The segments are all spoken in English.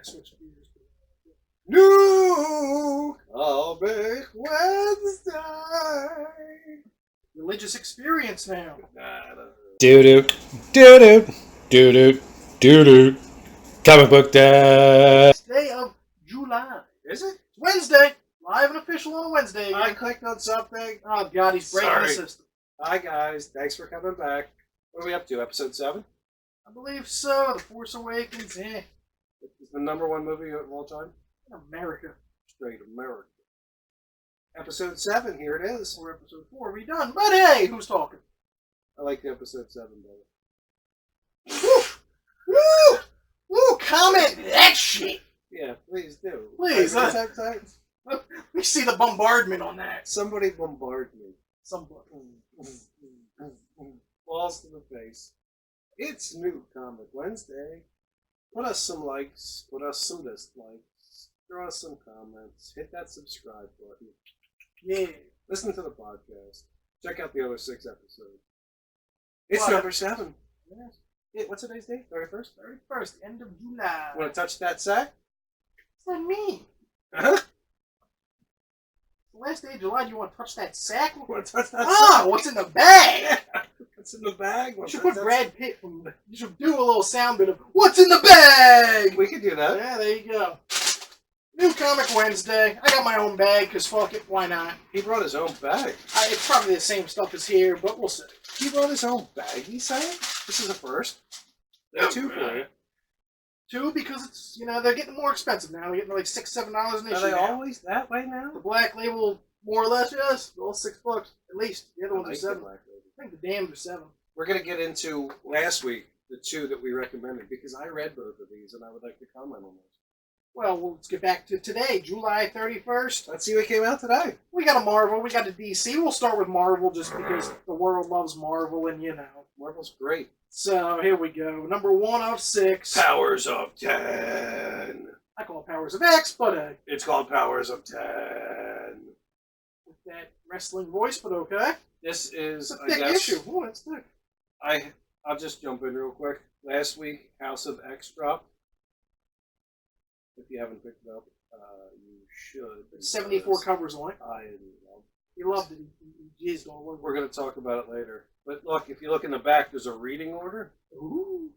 switch gears. New Comic Wednesday. Religious experience now. Doo-doo, doo-doo, doo-doo, doo-doo. Comic book day. Day of July. Is it? It's Wednesday. Live and official on a Wednesday again. I clicked on something. Oh, God, he's breaking the system. Hi, guys. Thanks for coming back. What are we up to? Episode 7? I believe so. The Force Awakens. It's the #1 movie of all time? In America. Straight America. Episode 7. Here it is. Or episode 4. We done. But hey, who's talking? I like the episode 7 better. Woo! Woo! Woo! Comment that shit. Yeah, please do. Please. We see the bombardment on that. Somebody bombard me. Somebody. Balls to the face. It's New Comic Wednesday. Put us some likes. Put us some dislikes. Throw us some comments. Hit that subscribe button. Yeah. Listen to the podcast. Check out the other 6 episodes. It's What? number 7. Yes. Yeah, what's today's date? 31st? 31st, end of July. Want to touch that sack? What's that mean? Huh? The last day of July, do you want to touch that sack? Want to touch that Ah, sack? what's in the bag? What's in the bag? You should put Brad Pitt from. You should do a little sound bit of "What's in the bag?" We could do that. Yeah, there you go. New Comic Wednesday. I got my own bag because fuck it, why not? He brought his own bag. It's probably the same stuff as here, but we'll see. He brought his own bag, he's saying? This is a first. There are 2 for you. 2 because it's they're getting more expensive now. They're getting like $6-7 an issue. Are they now. always that way now? The Black Label, more or less, yes. All $6 at least. The other ones are 7. Black Label. I think the damned are 7. We're going to get into last week, the 2 that we recommended, because I read both of these and I would like to comment on those. Well, let's get back to today, July 31st. Let's see what came out today. We got a Marvel, we got a DC. We'll start with Marvel just because the world loves Marvel and Marvel's great. So, here we go. Number 1 of 6. Powers of 10. I call it Powers of X, but It's called Powers of 10. with that wrestling voice, but okay. This is, It's a I thick guess, issue. Oh, it's thick. I'll just jump in real quick. Last week, House of X dropped. If you haven't picked it up, you should. 74 covers on it. I love. He loved it. He jizzed all over. We're going to talk about it later. But look, if you look in the back, there's a reading order. Ooh.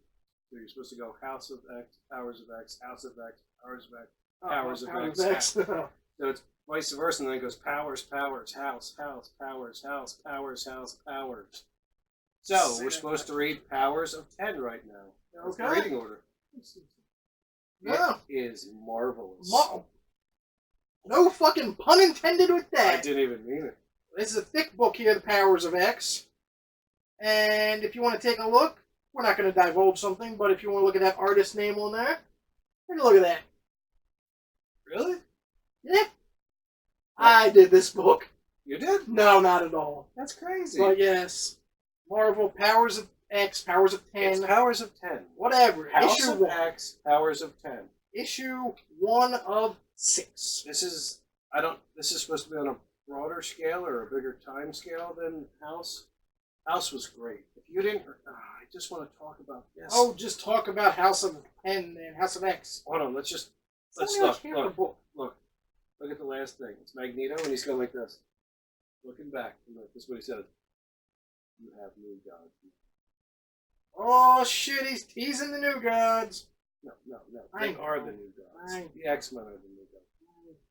So you're supposed to go House of X, Powers of X, House of X, Powers of X, Oh, Powers of Powers X. of X. So it's vice versa, and then it goes Powers, Powers, House, House, Powers, House, Powers, House, Powers. So we're supposed to read Powers of 10 right now. That's the Okay. reading order. Yeah. It is marvelous. No fucking pun intended with I that. didn't even mean it. This is a thick book here, The Powers of X. And if you want to take a look, we're not going to divulge something, but if you want to look at that artist name on there, take a look at that. Really? Yeah. I did this book. You did? No, not at all. That's crazy. But yes, Marvel, Powers of X, Powers of 10, It's Powers of 10. whatever. House Issue of 1. X, Powers of 10. Issue 1 of 6. This is supposed to be on a broader scale or a bigger time scale than House. House was great. If you didn't, I just want to talk about this. Oh, just talk about House of 10 and House of X. Hold on. Let's look at the last thing. It's Magneto, and he's going like this, looking back. This is what he says. You have new gods. Oh shit, he's teasing the new gods. No. I They know. are the new gods. I know. The X-Men are the new gods.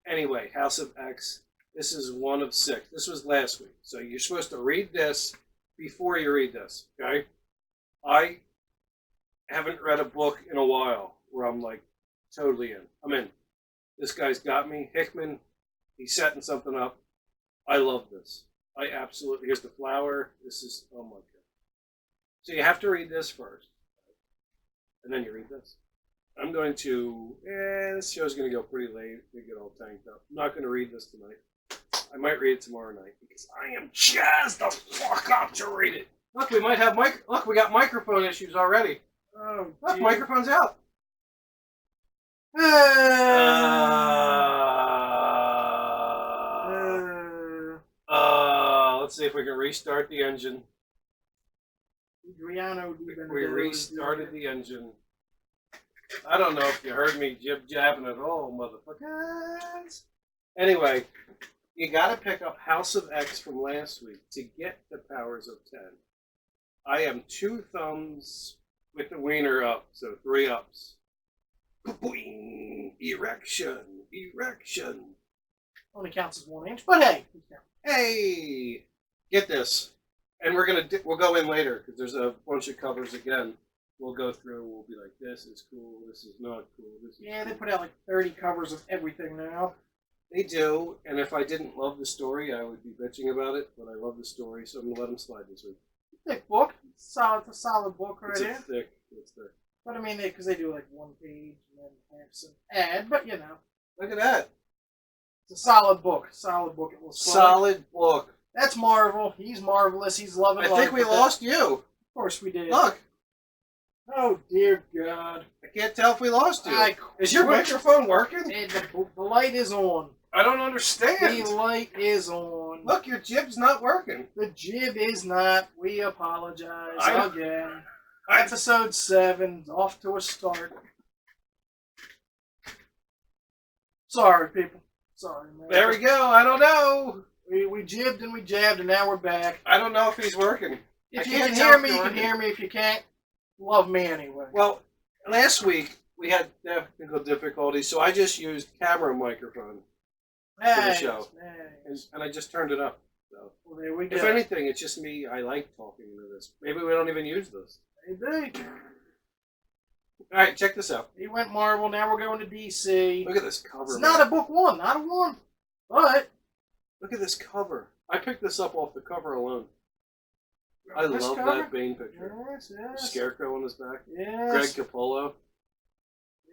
Anyway, House of X. This is 1 of 6. This was last week. So you're supposed to read this before you read this, okay? I haven't read a book in a while where I'm like totally in. I'm in. This guy's got me. Hickman, he's setting something up. I love this. I absolutely. Here's the flower. This is, oh my God. So you have to read this first. And then you read this. I'm going to, this show's going to go pretty late. We get all tanked up. I'm not going to read this tonight. I might read it tomorrow night because I am jazzed the fuck up to read it. Look, we might have look, we got microphone issues already. Oh, Look, microphone's out. Let's see if we can restart the engine. We restarted the engine. I don't know if you heard me jib-jabbing at all, motherfuckers. Anyway, you got to pick up House of X from last week to get the powers of 10. I am 2 thumbs with the wiener up, so 3 ups. Boing! Erection! Erection! Only counts as 1 inch, but hey. Hey! Get this. And we'll go in later, because there's a bunch of covers again. We'll go through, we'll be like, this is cool, this is not cool, this is Yeah, cool. they put out like 30 covers of everything now. They do, and if I didn't love the story, I would be bitching about it, but I love the story, so I'm going to let them slide this week. Thick book. It's a solid book right here. It's thick. But I mean, because they do like 1 page and then have some ad, but you know. Look at that. It's a solid book. Solid book. It will Solid book. That's Marvel. He's marvelous. He's loving life. I think we lost you. Of course we did. Look. Oh, dear God. I can't tell if we lost you. Is your quit. microphone working? The light is on. I don't understand. The light is on. Look, your jib's not working. The jib is not. We apologize I- again. Episode 7 off to a start. Sorry, people. Sorry, man. There we go. I don't know. We jibbed and we jabbed, and now we're back. I don't know if he's working. If I you can't can tell hear if me, you're you can working. hear me. If you can't, love me anyway. Well, last week we had technical difficulties, so I just used camera microphone, Nice, show. nice. and I just turned it up. So, Well, there we go. if anything, it's just me. I like talking into this. Maybe we don't even use this. Maybe. All right, check this out. He went Marvel, now we're going to DC. Look at this cover. It's man. not a book 1, not a 1. But, Look at this cover. I picked this up off the cover alone. I this love cover? that Bane picture. Yes, yes. Scarecrow on his back. Yes. Greg Capullo.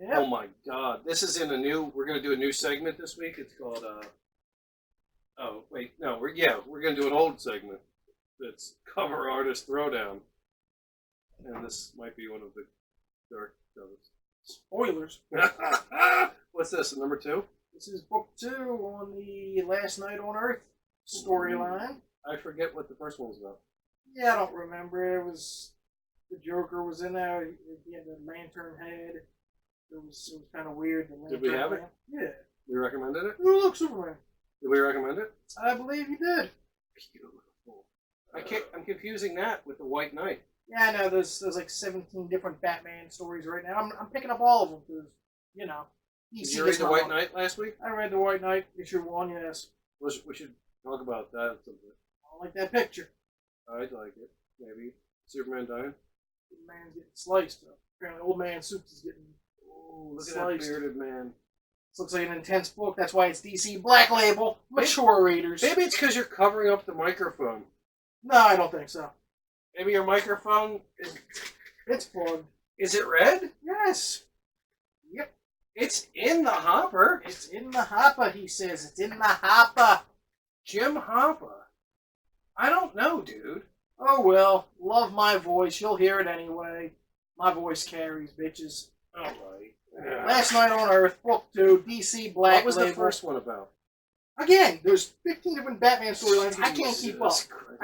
Yep. Oh my God! This is in we're gonna do a new segment this week. It's called oh wait, no, we're gonna do an old segment. It's cover artist throwdown, and this might be one of the dark covers. Spoilers. What's this? Number 2? This is book 2 on the Last Night on Earth storyline. I forget what the first one was about. Yeah, I don't remember. It was the Joker was in there. He had the lantern head. It was kind of weird. The Did we lantern have it? man. Yeah. We recommended it. Oh, look, Superman. Did we recommend it? I believe you did. Beautiful. I'm confusing that with the White Knight. Yeah, I know. There's like 17 different Batman stories right now. I'm picking up all of them because, you know. Did you read the White Knight last week? I read the White Knight issue 1. Yes. We should talk about that at some point. I like that picture. I'd like it. Maybe Superman dying. The man's getting sliced. Apparently, old man Soups is getting. Oh, look at Sliced. that bearded man. This looks like an intense book. That's why it's DC Black Label. Mature readers. Maybe it's because you're covering up the microphone. No, I don't think so. Maybe your microphone It's plugged. is it red? Yes. Yep. It's in the hopper. It's in the hopper, he says. It's in the hopper. Jim Hopper. I don't know, dude. Oh, well. Love my voice. You'll hear it anyway. My voice carries, bitches. All right. Yeah. Last Night on Earth, Book 2, DC Black What was Label. the first one about? Again, there's 15 different Batman storylines. I can't keep up. Jesus Christ.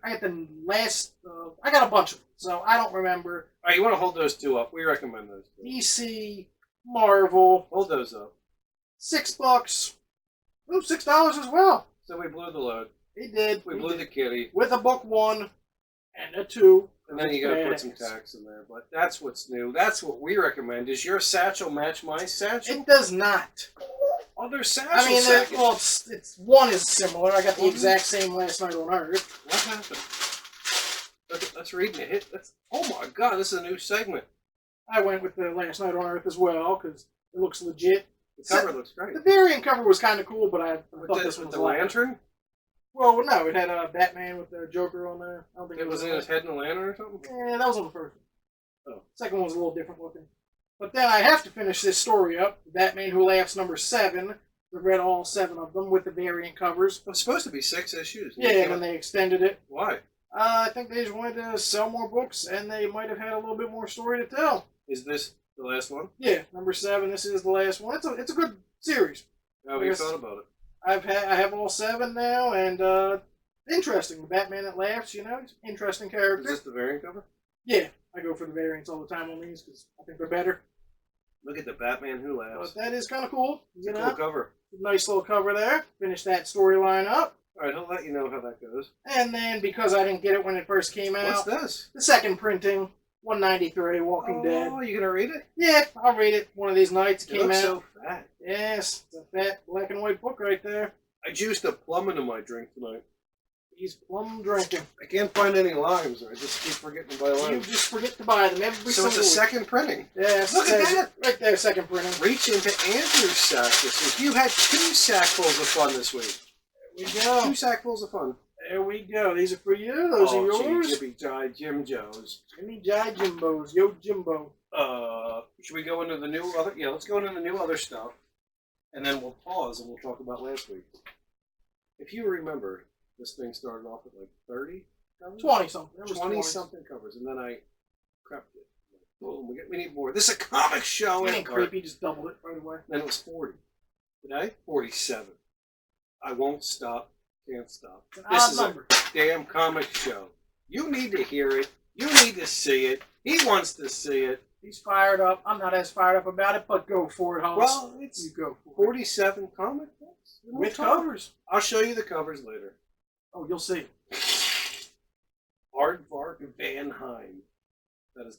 I got the last. I got a bunch of them, so I don't remember. All right, you want to hold those 2 up? We recommend those 2. DC, Marvel, Hold those up. $6. Ooh, $6 as well. So we blew the load. He did. We He blew did. the kitty. With a book 1 and a 2. And then you gotta put some Badass. tax in there. But that's what's new. That's what we recommend. Is your satchel match my satchel? It does not. Other satchel I mean, satchels. well, it's one is similar. I got the exact same Last Night on Earth. What happened? Let's read it. Oh my God, this is a new segment. I went with the Last Night on Earth as well because it looks legit. The cover looks great. The variant cover was kind of cool, but I With thought this one with was the lantern? Well, no, it had a Batman with the Joker on there. I don't think It was in his head in a lantern or something? Yeah, that was on the first one. Oh. Second one was a little different looking. But then I have to finish this story up. Batman Who Laughs number 7. I read all 7 of them with the variant covers. It was supposed to be 6 issues. Yeah, and then they extended it. Why? I think they just wanted to sell more books, and they might have had a little bit more story to tell. Is this the last one? Yeah, number 7. This is the last one. It's a good series. How have you thought about it? I have all 7 now, and interesting. The Batman that laughs, you know, he's an interesting character. Is this the variant cover? Yeah, I go for the variants all the time on these because I think they're better. Look at the Batman Who But Laughs. that is kind of cool. It's a cool cover. Nice little cover there. Finish that storyline up. All right, I'll let you know how that goes. And then, because I didn't get it when it first came out, What's this? the second printing, 193, Walking Dead. Oh, you gonna read it? Yeah, I'll read it one of these nights. It Came looks out. so fat. Yes, it's a fat black and white book right there. I juiced a plum into my drink tonight. He's plum drinking. I can't find any limes. I just keep forgetting to buy You limes. just forget to buy them every So single it's a week. second printing. Yes, Look at that. right there, second printing. Reach into Andrew's sack this week. You had 2 sackfuls of fun this week. There we go. 2 sackfuls of fun. There we go. These are for you. Those are yours. Jibby Jai Jim Joes. Jimmy Jai Jimbos. Yo, Jimbo. Should we go into the new other? Yeah, let's go into the new other stuff, and then we'll pause and we'll talk about last week. If you remember, this thing started off at like 30 covers? 20-something. 20-something covers, and then I crept it. Boom, we need more. This is a comic show. You ain't creepy. Just doubled it right away. Then it was 40. Today, 47. I won't stop. Can't stop. This is a damn comic show. You need to hear it. You need to see it. He wants to see it. He's fired up. I'm not as fired up about it, but go for it, Hollis. Well, it's you go for it. 47 comic books With covers. I'll show you the covers later. Oh, you'll see. Aardvark Van Heim. That is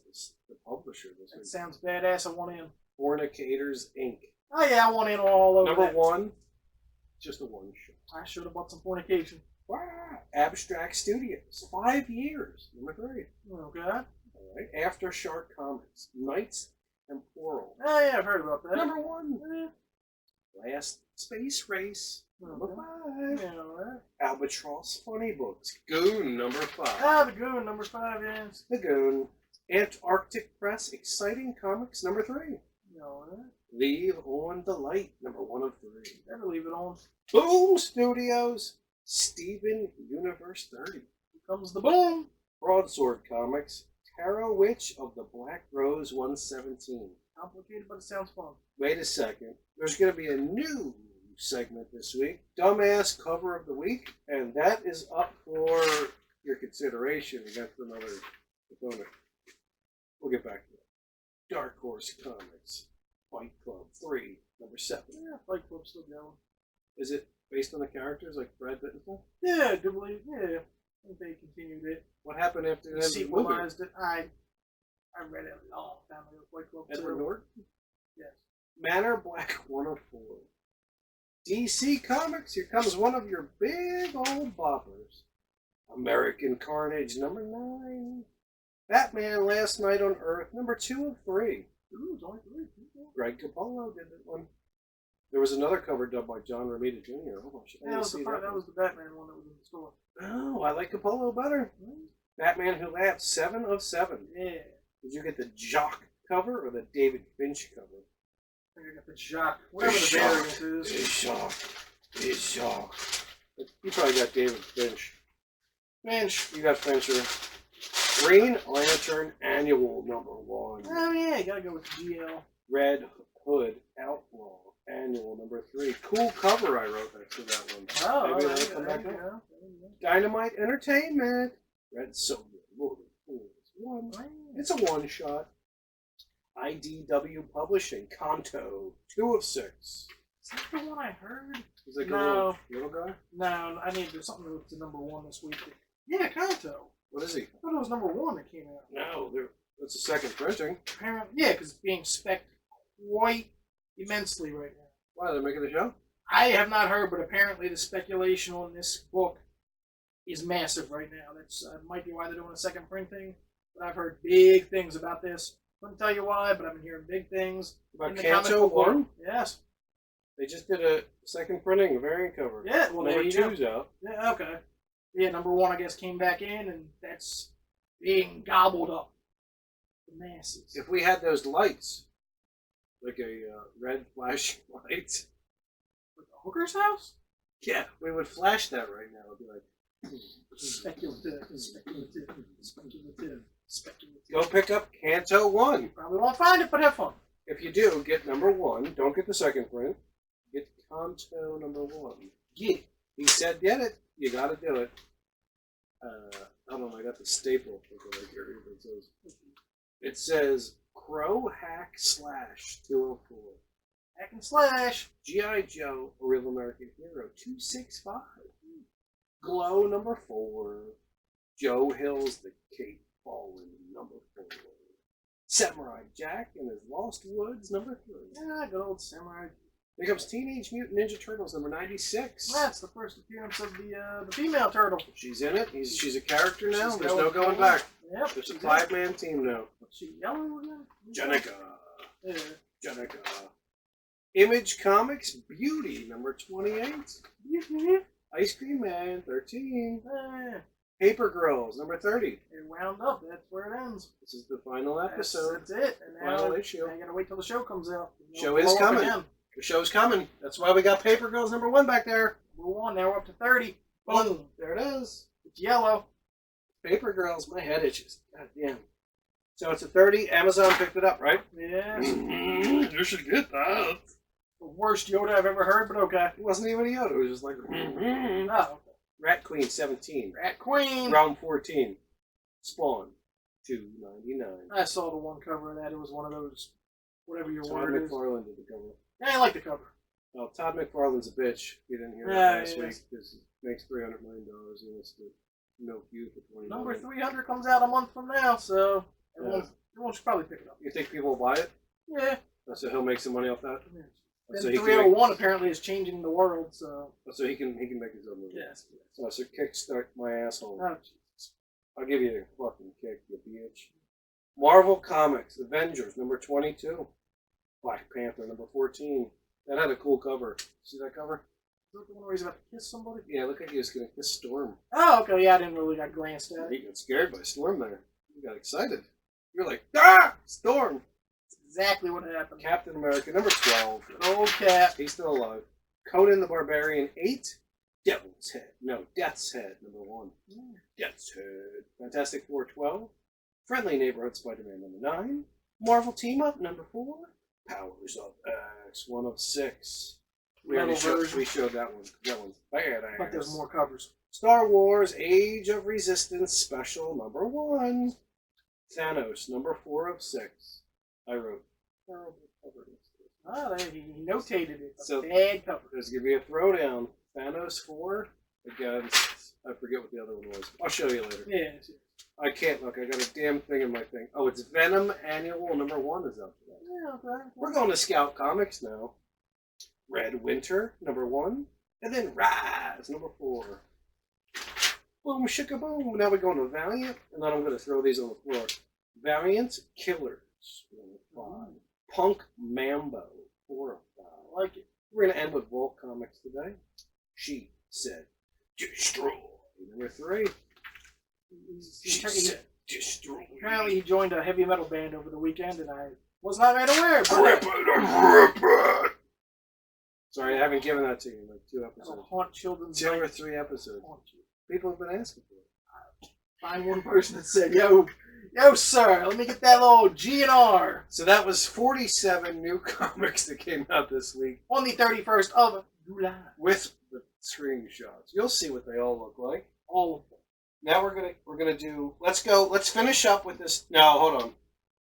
the publisher this That week. sounds badass. I want in. Fornicators Inc. Oh, yeah, I want in all over Number that. 1, just a one shot. I should have bought some fornication. Wow. Abstract Studios, 5 years. Number 3. Okay. All right. Aftershock Comics, Knights and Plural. Oh, yeah, I've heard about that. Number 1. Eh, Last Space Race. Number okay. 5. Yeah, all right. Albatross Funny Books. Goon, number 5. Ah, the Goon, number 5, yes. The Goon. Antarctic Press, Exciting Comics, number 3. Yeah, all right. Leave on the Light, number 1 of 3. Never leave it on. Boom Studios, Steven Universe 30. Here comes the boom. Broadsword Comics, Tarot Witch of the Black Rose 117. Complicated, but it sounds fun. Wait a second. There's going to be a new segment this week. Dumbass Cover of the Week. And that is up for your consideration against another opponent. We'll get back to that. Dark Horse Comics, Fight Club 3, number 7. Yeah, Fight Club's still going. Is it based on the characters like Brad Pitt and stuff? Yeah, good believe. Yeah, I think they continued it. What happened after the end of the movie? Sequelized it. I read it a long time ago. Fight Club Edward 2. Norton? Yes. Manor Black 104. DC Comics, here comes one of your big old boppers. American Carnage, number 9. Batman Last Night on Earth, number 2 of 3. Ooh, it's only 3. Greg Capullo did that one. There was another cover done by John Romita Jr. Oh, I That didn't see that. that was the Batman one that was in the store. Oh, I like Capullo better. Batman Who Laughs, 7 of 7. Yeah. Did you get the Jock cover or the David Finch cover? I think I got the Jacques. Whatever the variant is. It's Jock. You probably got David Finch. Finch. You got Fincher. Green Lantern Annual number 1. Oh, yeah, you gotta go with GL. Red Hood Outlaw Annual number 3. Cool cover I wrote next to that one. Oh, Maybe there that'll you come go, back there you up. go, there you Dynamite Entertainment. Red Soldier. Lord of Fools 1. go. It's a one shot. IDW Publishing. Kanto. 2 of 6. Is that the one I heard? Is that No. little guy? No, I need to do something with the number 1 this week. Yeah, Kanto. What is he? I thought it was number 1 that came out. No, that's the second printing. Apparently, yeah, because it's being spec'd quite immensely right now. Why, they're making the show? I have not heard, but apparently the speculation on this book is massive right now. That's might be why they're doing a second printing. But I've heard big things about this. Couldn't tell you why, but I've been hearing big things. About in the Kanto comic book 1? world. Yes. They just did a second printing, a variant cover. Yeah, well, there number you go. 2's out. Yeah, okay. Yeah, number 1, I guess, came back in, and that's being gobbled up. The masses. If we had those lights, like a red flashing light, With the hooker's house? yeah, we would flash that right now. It'd be like, Speculative, speculative, speculative, speculative. go pick up Kanto 1. Probably won't find it, but have fun. If you do, get number 1. Don't get the second print. Get Kanto number 1. Get it. He said, get it. You gotta do it. I don't know, I got the staple right here. It says, Crow Hack Slash 204. Hack and slash. G.I. Joe, A Real American Hero 265. Glow number 4. Joe Hill's The Cape Fallen number 4. Samurai Jack and His Lost Woods number 3. Yeah, good old Samurai. Here comes Teenage Mutant Ninja Turtles number 96. That's the first appearance of the female turtle. She's in it. She's a character now. She's There's no going forward. back. Yep. There's a she's 5-man team now. What's she yellow again? Jenica. Yeah. Jenica. Image Comics Beauty number 28. Ice Cream Man 13. Paper Girls number 30. It wound up. That's where it ends. This is the final episode. That's it. And now Final issue. I gotta wait till the show comes out. Show is Blow up coming. again. The show's coming. That's why we got Paper Girls number 1 back there. Move on. Now we're up to 30. Boom. There it is. It's yellow. Paper Girls. My head itches. God damn. So it's a 30. Amazon picked it up, right? Yeah. You should get that. The worst Yoda I've ever heard, but okay. It wasn't even a Yoda. It was just like Oh, okay. Rat Queen 17. Rat Queen. Round 14. Spawn 299. I saw the one cover of that. It was one of those, whatever your Todd word is. McFarlane did the cover. Yeah, I like the cover. Well, Todd McFarlane's a bitch. You didn't hear Yeah, that last he week is. because he makes $300 million and wants to milk you for 20 Number million. 300 comes out a month from now, so everyone should probably pick it up. You think people will buy it? Yeah. So he'll make some money off that. And So he can 301 apparently is changing the world, so. So he can make his own movie. Yes. So kickstart my asshole. Oh, Jesus. I'll give you a fucking kick, you bitch. Marvel Comics Avengers number 22. Black Panther number 14. That had a cool cover. See that cover? Is that the one where he's about to kiss somebody? Yeah, look like he was gonna kiss Storm. Oh, okay. Yeah, I didn't really got glanced at He it. got scared by Storm there. You got excited. You're like, ah, Storm. That's exactly what happened. Captain America number 12. Good old Cap. He's still alive. Conan the Barbarian 8. Devil's Head. No, Death's Head number 1. Death's Head. Fantastic Four 12. Friendly Neighborhood Spider-Man number 9. Marvel Team Up number 4. Powers of X 1 of 6. We already showed that one. That one's badass. But there's more covers. Star Wars Age of Resistance Special number 1. Thanos number 4 of 6. I wrote terrible cover. Ah, he notated it. So- Bad cover. There's going to be a throwdown. Thanos 4 against, I forget what the other one was. I'll show you later. Yeah. I can't look. I got a damn thing in my thing. Oh, it's Venom Annual number 1 is up today. Yeah, okay. We're going to Scout Comics now. Red Winter number 1. And then Rise number 4. Boom, shika boom. Now we're going to Valiant. And then I'm going to throw these on the floor. Valiant Killers. 5. Punk Mambo. 4 of 5. I like it. We're going to end with Vault Comics today. She said, destroy. Number 3. She said, destroy. Apparently he joined a heavy metal band over the weekend, and I was not made aware. But Sorry, I haven't given that to you in like 2 that'll episodes. haunt children's 2 or nights. 3 episodes. Haunt you. People have been asking for it. Find one person that said, yo, sir, let me get that little G&R So that was 47 new comics that came out this week on the 31st of July. with the screenshots. You'll see what they all look like. All of them. Now we're gonna do. Let's finish up with this. No, hold on.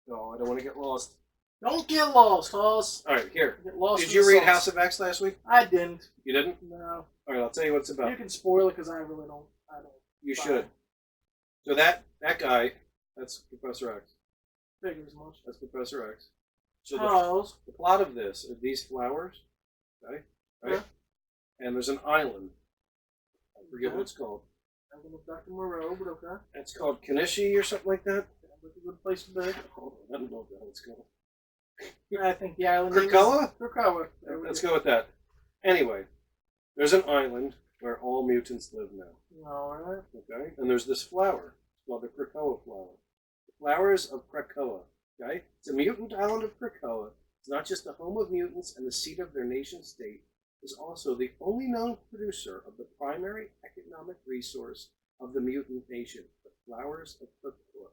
No, I don't want to get lost. Don't get lost, Hoss. All right, here. Get lost Did in you the read sauce. House of X last week? I didn't. You didn't? No. All right, I'll tell you what it's about. You can spoil it because I really don't. I don't. You should. So that guy, that's Professor X. Figure as much. That's Professor X. So Hoss. the plot of this are these flowers, okay? Right? Yeah. And there's an island. I forget what it's called. I'm going to Dr. Moreau, but okay. It's called Kanishi or something like that. That's a good place to be. Hold on, I don't know what the hell it's called. I think the island name is Krakoa? Krakoa. There we Let's go. go with that. Anyway, there's an island where all mutants live now. Alright. Okay? And there's this flower. It's called the Krakoa flower. The flowers of Krakoa. Okay? It's a mutant island of Krakoa. It's not just the home of mutants and the seat of their nation state. It's also the only known producer of the primary economic resource of the mutant nation, the flowers of Krakoa.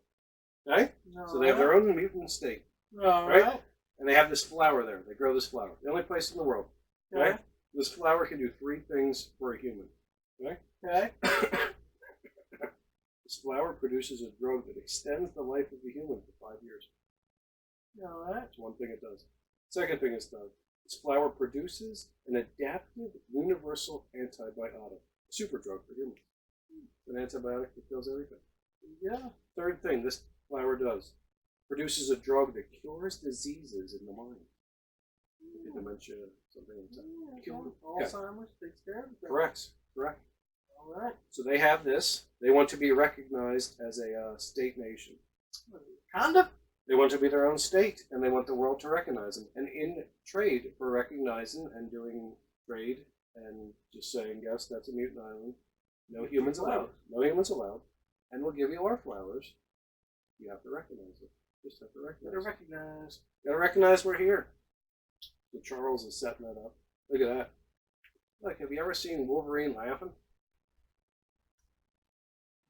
Okay? So they have their own mutant state. Alright. Right? And they have this flower there. They grow this flower. The only place in the world. Okay? This flower can do 3 things for a human. Okay? Okay. This flower produces a drug that extends the life of the human for 5 years. All right. That's one thing it does. Second thing it's done. This flower produces an adaptive universal antibiotic. Super drug for humans. An antibiotic that kills everything. Yeah. Third thing this flower does. Produces a drug that cures diseases in the mind. Like dementia, something like that. Yeah, Alzheimer's takes care of it. Correct. All right. So they have this. They want to be recognized as a state nation. Conduct? They want to be their own state, and they want the world to recognize them. And in trade for recognizing and doing trade and just saying, yes, that's a mutant island. No humans allowed. No humans allowed. And we'll give you our flowers. You have to recognize it. Just have to recognize Gotta it. recognize. Gotta recognize we're here. So Charles is setting that up. Look at that. Look, have you ever seen Wolverine laughing?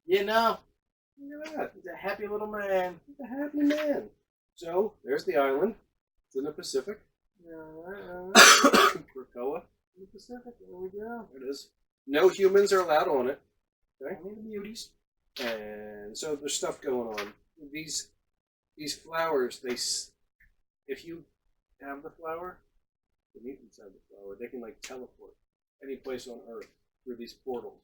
You know, Look at that. he's a happy little man. He's a happy man. So, there's the island. It's in the Pacific. All right. Krakoa. In the Pacific, there we go. There it is. No humans are allowed on it. Okay. Only the beauties. And so there's stuff going on. These flowers, if you have the flower, the mutants have the flower, they can like teleport any place on Earth through these portals.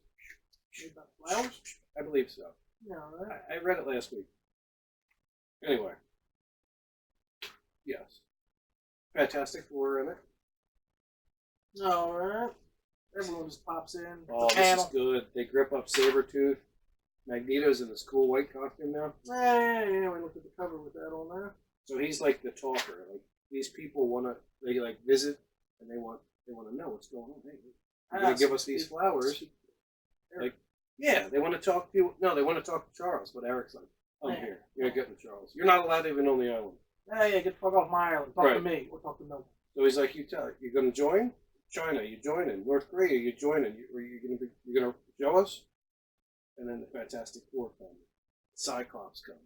About flowers? I believe so. Yeah, all right. I read it last week. Anyway. Yes. Fantastic Four in it. All right. Everyone just pops in. Oh, this is good. They grip up Sabretooth. Magneto's in this cool white costume now. Yeah, we looked at the cover with that on there. So he's like the talker. Like these people they like visit and they want to know what's going on. Hey, you're gonna give us these flowers. Like, yeah, they want to talk to you. No, they want to talk to Charles, but Eric's like, I'm here. You're getting Charles. You're not allowed even on the island. Hey, get the fuck off my island. Talk to me. We'll talk to no. So he's like, you're gonna join? China, you joining? North Korea, you joining? You're gonna show us? And then the Fantastic Four comes. Cyclops comes.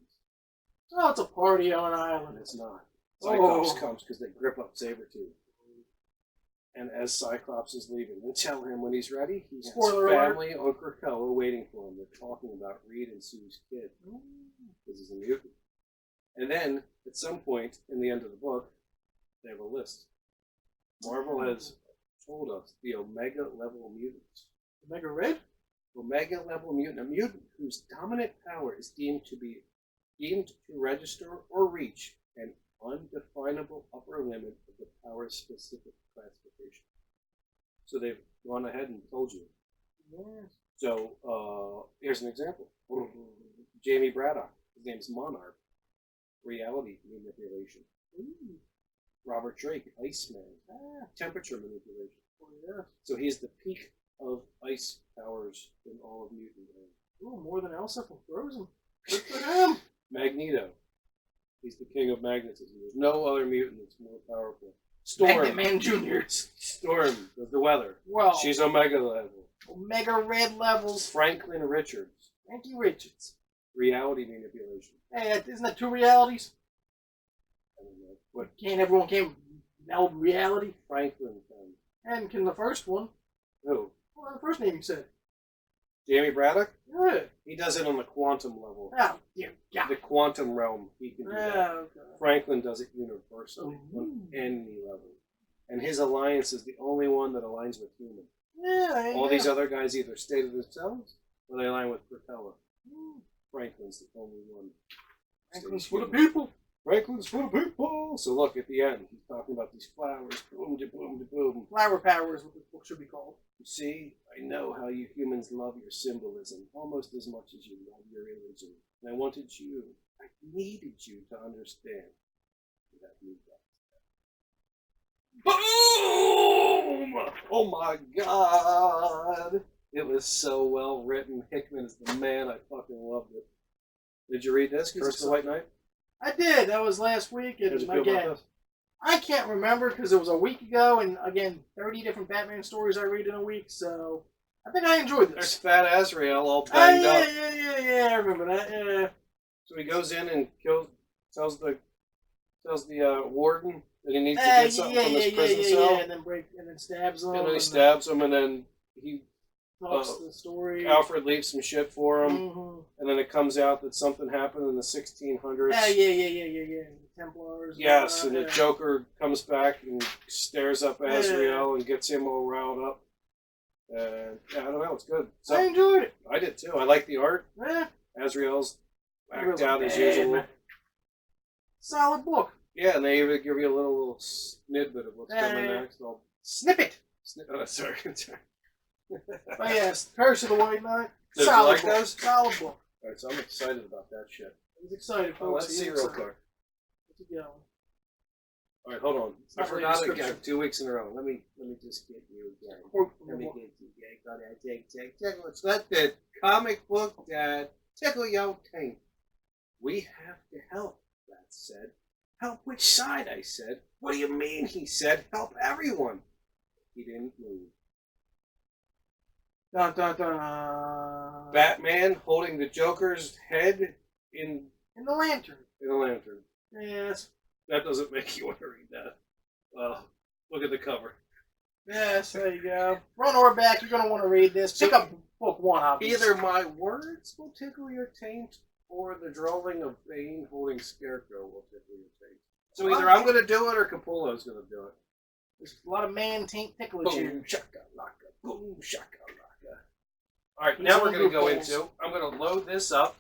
Oh, it's a party on an island. And it's not. Cyclops Oh. comes because they grip up Sabretooth. And as Cyclops is leaving, they tell him when he's ready, he has Spoiler alert. family on Krakoa waiting for him. They're talking about Reed and Sue's kid. Because he's a mutant. And then, at some point in the end of the book, they have a list. Marvel has told us the Omega level mutants. Omega Red? Omega level mutant, a mutant whose dominant power is deemed to register or reach an undefinable upper limit of the power's specific classification. So they've gone ahead and told you. Yes. So here's an example. Jamie Braddock, his name's Monarch. Reality manipulation. Ooh. Robert Drake, Iceman. Temperature manipulation. Oh, yeah. So he's the peak of ice powers in all of mutant land. Ooh, more than Elsa from Frozen. Good for him. Magneto. He's the king of magnetism. There's no other mutant that's more powerful. Storm. Magnet Man Jr. Storm does the weather. Well, She's Omega level. Omega Red levels. Franklin Richards. Frankie Richards. Reality manipulation. Hey, isn't that two realities? I don't know. What Everyone can't meld reality? Franklin can. And can the first one? Who? Well, the first name you said. Jamie Braddock? Yeah. He does it on the quantum level. Oh, dear God. The quantum realm, he can do that. Okay. Franklin does it universally on any level. And his alliance is the only one that aligns with human. Yeah, All these other guys either stay to themselves or they align with Krakoa. Franklin's the only one. Franklin's Stays for the human. people. Franklin's for the people! So look, at the end, he's talking about these flowers. Boom, de boom, de boom. Flower power is what this book should be called. You see, I know how you humans love your symbolism almost as much as you love your religion. And I needed you to understand that you got. Boom! Oh my god! It was so well written. Hickman is the man. I fucking loved it. Did you read this? Curse of the White Knight? I did. That was last week. How'd And you feel again, about this? I can't remember because it was a week ago. And again, 30 different Batman stories I read in a week. So I think I enjoyed There's this. Fat Azrael all banged up. Yeah. I remember that. Yeah. So he goes in and tells the warden that he needs to get something from his prison cell. And then stabs him. And then he stabs him, and then he talks the story. Alfred leaves some shit for him, Mm-hmm. and then it comes out that something happened in the 1600s. Yeah. Templars. Yes, and the yeah. Joker comes back and stares up Azrael and gets him all riled up. And yeah, I don't know, it's good. So, I enjoyed it. I did too. I like the art. Yeah. Azrael's whacked Really out as bad. usual. Solid book. Yeah, and they even give you a little snippet of what's coming next. I'll Snippet. oh, sorry. But yes, Curse of the White Knight. Did you Solid like book. those? Solid book. Alright, so I'm excited about that shit. I was excited, Oh, folks. let's see real quick. What's it going? Alright, hold on. I not really forgot description. again. 2 weeks in a row. Let me just get you again. Quote from Let the me book. get you again. Go there, tickle. Let's let the comic book dad tickle your taint. We have to help, that said. Help which side, I said. What do you mean, he said? Help everyone. He didn't move. Dun, dun, dun. Batman holding the Joker's head in In the lantern. a lantern. Yes. That doesn't make you want to read that. Well, look at the cover. Yes, there you go. Front or back, you're going to want to read this. Pick up book one, obviously. Either my words will tickle your taint, or the drawing of Bane holding Scarecrow will tickle your taint. So either I'm going to do it, or Capullo's going to do it. There's a lot of man taint ticklage Boom, here. shaka-laka, boom, shaka-laka. All right, now we're going to go into, I'm going to load this up.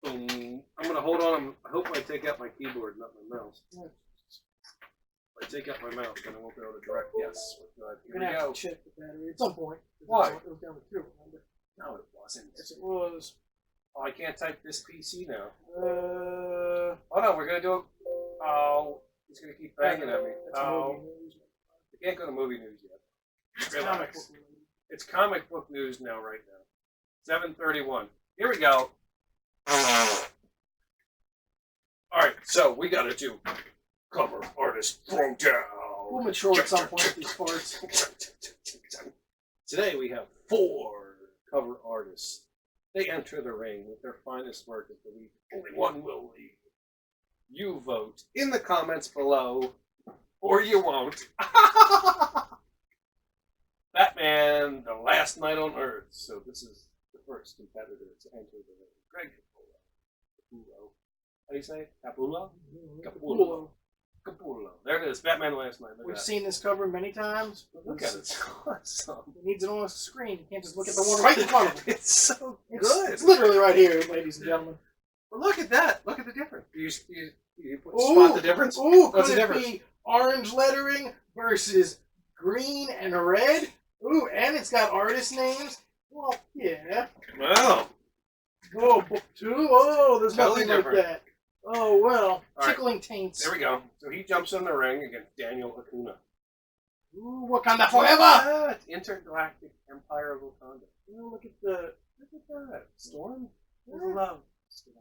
Boom. I'm going to hold on. I hope I take out my keyboard, not my mouse. If I take out my mouse, then I won't be able to direct. Yes. You're Here going we to have go. to check the battery at some point. Why? It was down to 2, remember? No, it wasn't. Yes, it was. Oh, I can't type this PC now. Uh, Oh, no, we're going to do it. Oh, he's going to keep banging at me. That's Oh, movie news. we can't go to movie news yet. It's Relax. comic book related. It's comic book news now, right now. 7:31. Here we go. All right, so we got to do cover artist throwdown. We'll mature at some point with these parts. Today we have 4 cover artists. They enter the ring with their finest work of the week. Only one will leave. You vote in the comments below, or you won't. Batman, the last night on Earth. So this is the first competitor to enter the ring. Greg Capullo. How do you say it? Capullo? Capullo. Capullo. There it is. Batman last night. Look We've at that. seen this cover many times. But Look at it. It's awesome. It needs it on a screen. You can't just look at the one right in front of you. It's so It's, good. it's literally right here, ladies and gentlemen. Well, look at that. Look at the difference. You spot the difference? Ooh, What's could the it difference? be orange lettering versus green and red? Ooh, and it's got artist names. Well, yeah. Wow. Oh, book 2. Oh, there's Totally nothing different. like that. Oh, well. All right. Tickling taints. There we go. So he jumps in the ring against Daniel Acuna. Ooh, Wakanda forever! What? Intergalactic Empire of Wakanda. Oh, look at the... Look at that. Storm? Yeah. Love. Storm.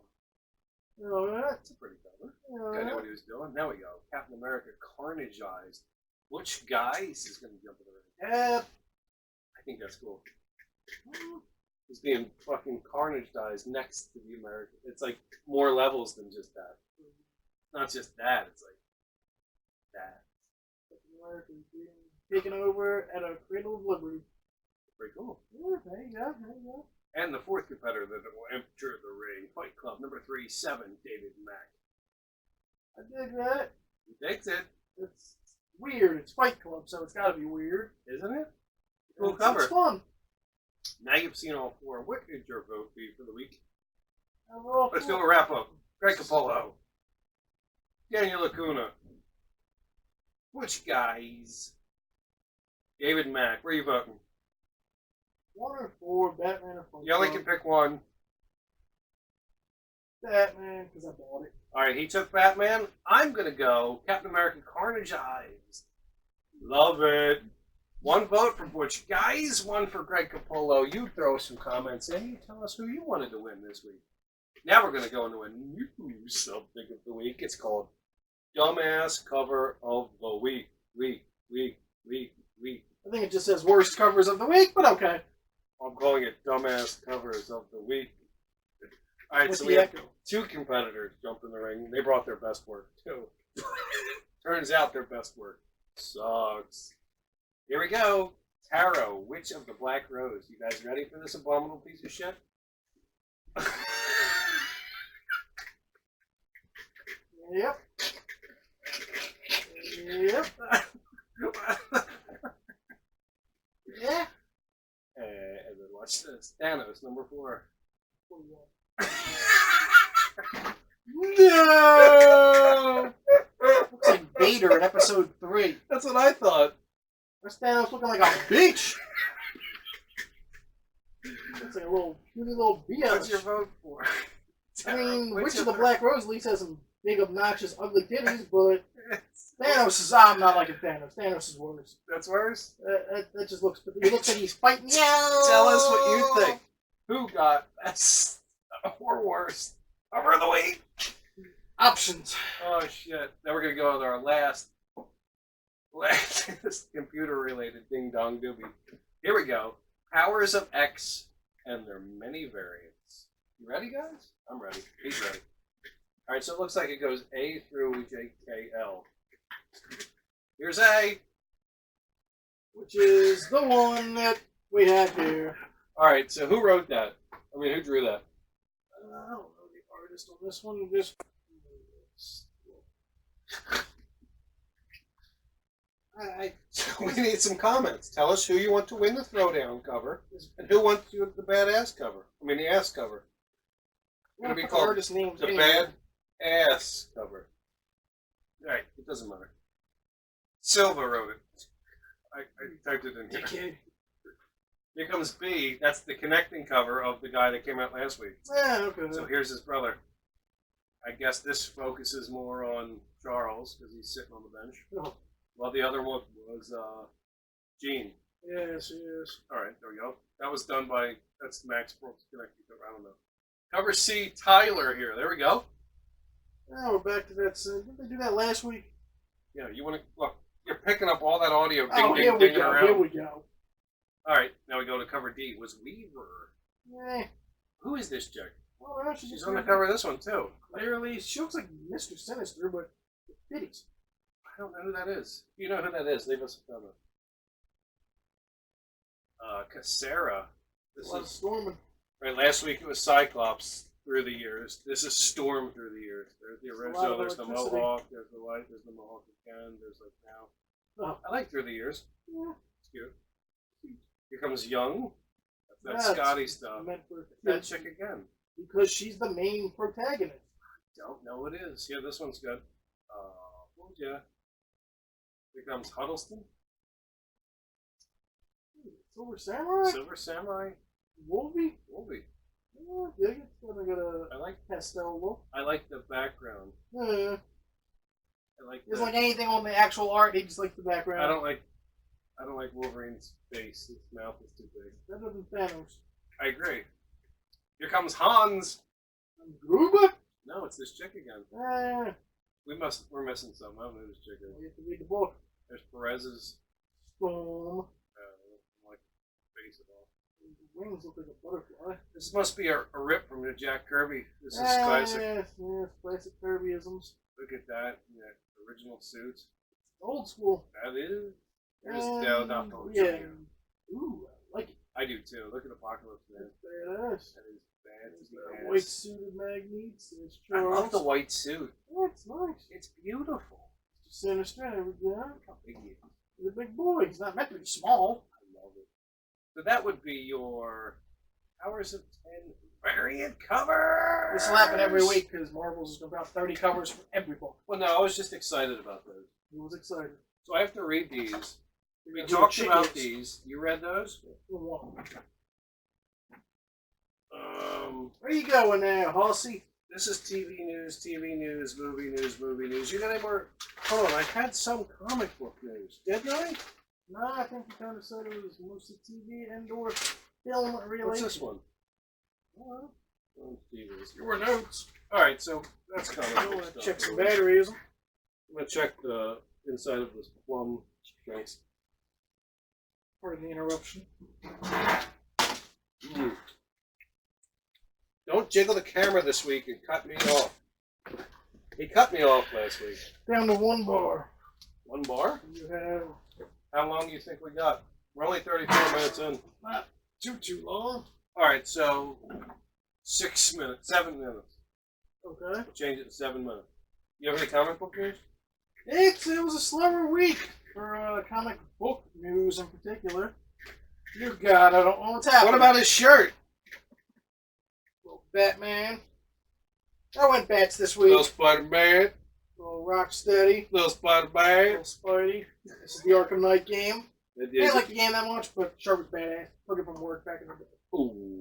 Oh, That's a pretty cover. Guy knew what he was doing. There we go. Captain America Carnageized. Which guys is going to jump in the ring? yeah. I think that's cool. He's being fucking carnagized next to the American. It's like more levels than just that. Not just that. It's like that. America's being taken over at a Cradle of Liberty. Pretty cool. Yeah, there you go, there you go. And the fourth competitor that will enter the ring, Fight Club number 37, David Mack. I dig that. He takes it, It's weird. It's Fight Club, so it's got to be weird. isn't it? Cool It's cover. fun. Now you've seen all 4. What could your vote be for the week? Well, Let's do a wrap up. Greg Capullo, Daniel Acuna. Which guys? David Mack. Where are you voting? 1 or 4, Batman or Fight You only Club. can pick one. Batman, because I bought it. All right, he took Batman. I'm going to go Captain America Carnageized. Love it. 1 vote for Butch Guys, 1 for Greg Capullo. You throw some comments in. You tell us who you wanted to win this week. Now we're going to go into a new something of the week. It's called Dumbass Cover of the Week. Week. I think it just says worst covers of the week, but okay. I'm calling it Dumbass Covers of the Week. All right, With so the we have echo. 2 competitors jump in the ring. They brought their best work, too. Turns out their best work sucks. Here we go. Tarot, Witch of the Black Rose. You guys ready for this abominable piece of shit? Yep. Yep. Yeah. And then watch this. Thanos, number 4. No! Looks like Vader in episode 3. That's what I thought. Where's Thanos looking like a bitch? Looks like a little puny little What's your bitch. vote for? I mean, What's Witch of your the Black Rose at least has some big, obnoxious, ugly titties, but Thanos is. I'm not liking Thanos. Thanos is worse. That's worse? That just looks. He looks like he's fighting. Tell us what you think. Who got best or worst cover of the week? Options. Oh shit! Now we're gonna go with our last computer-related ding dong doobie. Here we go. Powers of X and their many variants. You ready, guys? I'm ready. He's ready. All right. So it looks like it goes A through JKL. Here's A. Which is the one that we had here. All right. So who wrote that? I mean, who drew that? I don't know the artist on this one. Just. We need some comments. Tell us who you want to win the throwdown cover and who wants you the badass cover. I mean, the ass cover. It's going to be called artist names. the bad ass cover. Right, it doesn't matter. Silva wrote it. I typed it in here. Okay. Here comes B. That's the connecting cover of the guy that came out last week. Yeah, okay. So here's his brother. I guess this focuses more on Charles because he's sitting on the bench. Oh. While the other one was Gene. Yes, yes. All right, there we go. That was done by, that's Max Brooks connecting cover. I don't know. Cover C, Tyler here. There we go. Now we're back to that. Didn't they do that last week? Yeah, you want to, look, you're picking up all that audio ding, Here ding, we dinging go. around. Here we go. All right, now we go to cover D. Was Weaver. Eh. Who is this chick? Well, no, She's on the cover of this one, too. Clearly, she looks like Mr. Sinister, but with titties. I don't know who that is. If you know who that is, leave us a comment. Cassera. This is Storming. right. Last week it was Cyclops through the years. This is Storm through the years. There's the There's a lot original. of There's the electricity. Mohawk. There's the White. There's the Mohawk again. There's like now. Oh. I like through the years. Yeah. It's cute. Here comes Young. That's Yeah, Scotty it's stuff. meant for That kids chick again. because she's the main protagonist. Don't know what it is. Yeah, this one's good. Yeah. Here comes Huddleston. Silver Samurai? Silver Samurai. Wolvie? Wolvie. Yeah, dig it. It's got a I like. pastel look. I like the background. Yeah. I like. He doesn't The, like anything on the actual art. He just likes the background. I don't like Wolverine's face. His mouth is too big. Better than Thanos. I agree. Here comes Hans. Gruber? No, it's this chick again. Eh. We're missing something. I don't know who this chick is. You have to read the book. There's Perez's. Storm. I don't like the face at all. The wings look like a butterfly. This must be a rip from the Jack Kirby. This is Yes, classic. yes, classic Kirbyisms. Look at that. Yeah, original suits. Old school. That is. There's And, Del yeah. Ooh, I like it. I do too. Look at Apocalypse Man. Badass. That is bad. There's the white suited magnates. There's I Charles. love the white suit. Yeah, it's nice. It's beautiful. Sinister and everything. Look how big he is. He's a big boy. He's not meant to be small. I love it. So that would be your Powers of 10 variant cover. This will happen every week because Marvel's is going to put out 30 covers for every book. Well, no, I was just excited about those. He was excited. So I have to read these. We Yeah, talked chick about is. these. You read those? Where you going there, Hossy? This is TV news, movie news. You got any more? Hold on, I had some comic book news, didn't I? No, I think you kind of said it was mostly TV and or film related. What's this one? Oh, TVs. Your notes. All right, so that's comic I book want to stuff. check some batteries. I'm gonna check the inside of this plum. Thanks. Pardon the interruption. Don't jiggle the camera this week and cut me off. He cut me off last week. Down to one bar. 1 bar? You have How long do you think we got? We're only 34 minutes in. not too long. All right, so 6 minutes, 7 minutes. Okay. We'll change it to 7 minutes. You have any comic book news? It was a slower week for comic book news in particular. Dear God, I don't know what's happening. What about his shirt? Little Batman? I went Bats this week. Little Spider-Man. Little Rocksteady. Little Spider-Man. Little Spidey. This is the Arkham Knight game. It I didn't like the game that much, but Sharp was badass. Took it from work back in the day. Ooh.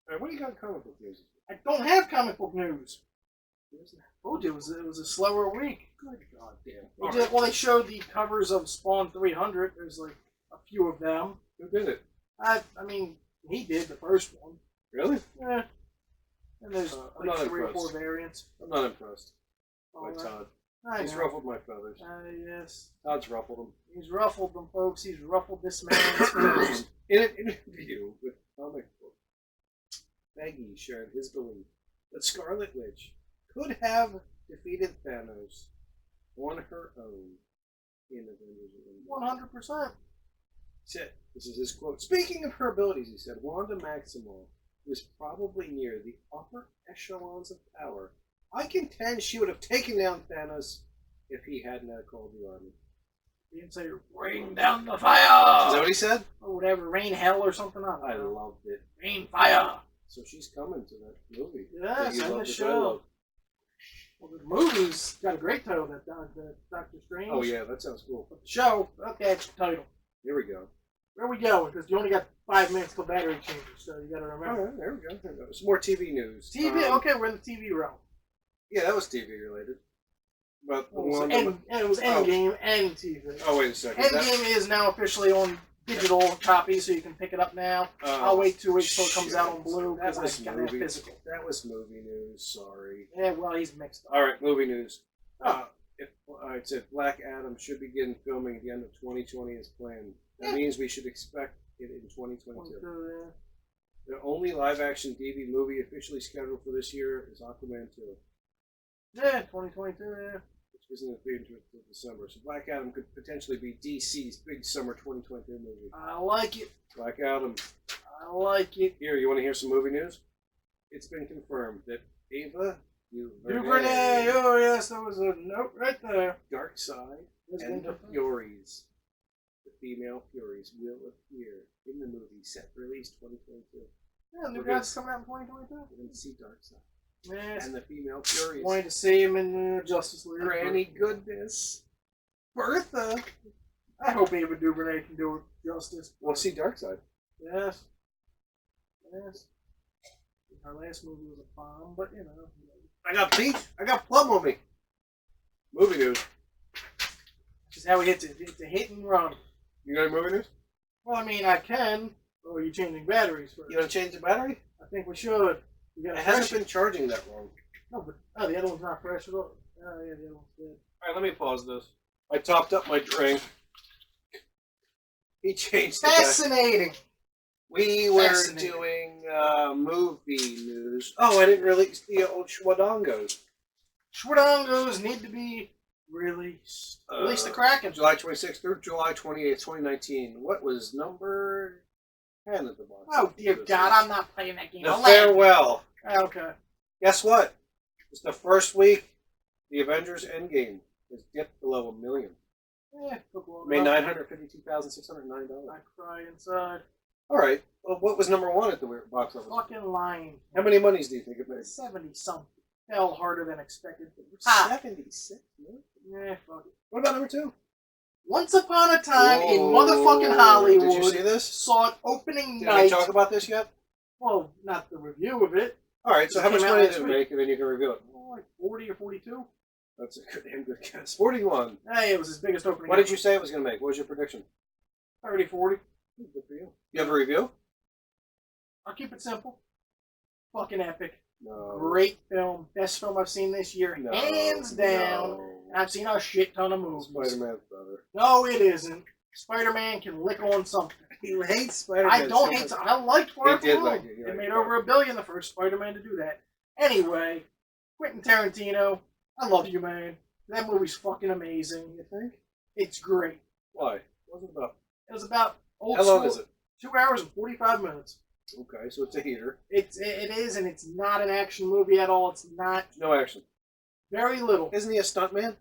Alright, what do you got in comic book news? I don't have comic book news. I told you it was a slower week. Good goddamn. Well, they showed the covers of Spawn 300. There's like a few of them. Who did it? I mean, he did the first one. Really? Yeah. And there's I'm like not 3 or 4 impressed. variants. I'm not impressed by All right. Todd. I He's know. ruffled my feathers. Yes. Todd's ruffled them. He's ruffled them, folks. He's ruffled this man's feathers. In an interview with Comic Book, Peggy shared his belief that Scarlet Witch could have defeated Thanos on her own in Avengers Endgame. 100%. Said, this is his quote. Speaking of her abilities, he said, Wanda Maximoff was probably near the upper echelons of power. I contend she would have taken down Thanos if he hadn't called the army. He didn't say, rain down the fire! Is that what he said? Or whatever, rain hell or something. I loved it. Rain fire! So she's coming to that movie. Yes, You and loved the it, I show. loved. Well, the movie's got a great title, that Doctor Strange. Oh yeah, that sounds cool. But the show, okay, it's the title. Here we go. Where we going? Because you only got 5 minutes till battery changes, so you got to remember. All right, there we go. There we go. Some more TV news. TV, okay, we're in the TV realm. Yeah, that was TV related. But the It was, one that it was Endgame and TV. oh, wait a second. That- Endgame is now officially on digital copy, so you can pick it up now. I'll wait 2 weeks till it comes out on blue That because was I got it movie. physical. That was movie news. Sorry. Yeah, well, he's mixed up. All right, movie news. Oh. I said Black Adam should begin filming at the end of 2020 as planned. That Yeah. means we should expect it in 2022. Yeah. The only live-action DB movie officially scheduled for this year is Aquaman 2, Yeah, 2022, yeah. which isn't in theaters until December. So Black Adam could potentially be DC's big summer 2022 movie. I like it. Black Adam. I like it. Here, you want to hear some movie news? It's been confirmed that Ava DuVernay. Oh, yes, there was a note right there. Darkseid, It's and been the confirmed. Furies, the female Furies, will appear in the movie set release 2022. Yeah, new We're guy's coming out in 2022. We're going to see Darkseid Yes. and the female Furies. Wanted to see him in Justice League. Granny goodness. Bertha. I hope Ava DuVernay can do it justice. We'll see Darkseid. Yes. Yes. Our last movie was a bomb, but you know. I got Peach. I got Plum on me. Movie news. Just how we hit it. It's a hit and run. You got any movie news? Well, I mean, I can. Or are you changing batteries first? You want to change the battery? I think we should. We It got hasn't been charging that long. No, but the other one's not fresh at all. Oh yeah, the other one's good. All right, let me pause this. I topped up my drink. He changed the battery. Fascinating. We were Fascinating. doing movie news. Oh, I didn't release the old Schwadongos. Schwadongos need to be released. Release the Kraken. July 26th through July 28th, 2019. What was number 10 at the box? Oh dear God, I'm not playing that game. The I'll laugh. Farewell. Okay. Guess what? It's the first week the Avengers Endgame has dipped below 1 million. Yeah, took a long Made time. $952,609. I cry inside. All right. Well, what was number 1 at the box office? Fucking lying. How many monies do you think it made? 70 something. Fell harder than expected. 76 million. Yeah, fuck it. What about number 2? Once upon a time in Whoa. motherfucking Hollywood, Did you see this? saw it opening Did night. we talk about this yet? Well, not the review of it. All right. So It how much came out money last did it week. make, and then you can reveal it. Oh, like 40 or 42. That's a good damn good guess. 41. Hey, it was his biggest opening. What did you say it was going to make? What was your prediction? 30, 40. Good for you. You have a review? I'll keep it simple. Fucking epic. No. Great film. Best film I've seen this year. No. Hands down. No. I've seen a shit ton of movies. Spider-Man's better. No, it isn't. Spider-Man can lick on something. He hates Spider-Man. I don't hate. I liked Far He did From like Home. it, he It liked made it. over $1 billion the first Spider-Man to do that. Anyway, Quentin Tarantino, I love you, man. That movie's fucking amazing. You think? It's great. Why? What's it about? It was about old How long school. is it? 2 hours and 45 minutes. Okay, so it's a heater. It is, and it's not an action movie at all. It's not. No action. Very little. Isn't he a stuntman?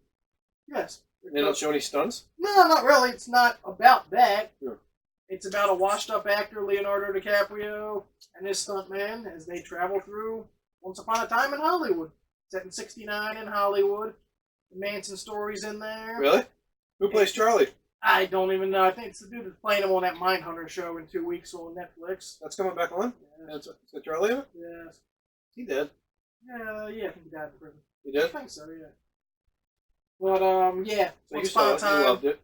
Yes. They don't show any stunts? No, not really. It's not about that. Sure. It's about a washed-up actor, Leonardo DiCaprio, and his stuntman as they travel through Once Upon a Time in Hollywood. Set in '69 in Hollywood. The Manson story's in there. Really? Who plays Charlie? I don't even know. I think it's the dude that's playing him on that Mindhunter show in 2 weeks on Netflix. That's coming back on? Yes. Is it Charlie in it? Yes. He did. Yeah, I think he died in prison. He I did? think so, yeah. But, yeah. So you Once saw Upon a it, Time. you loved it.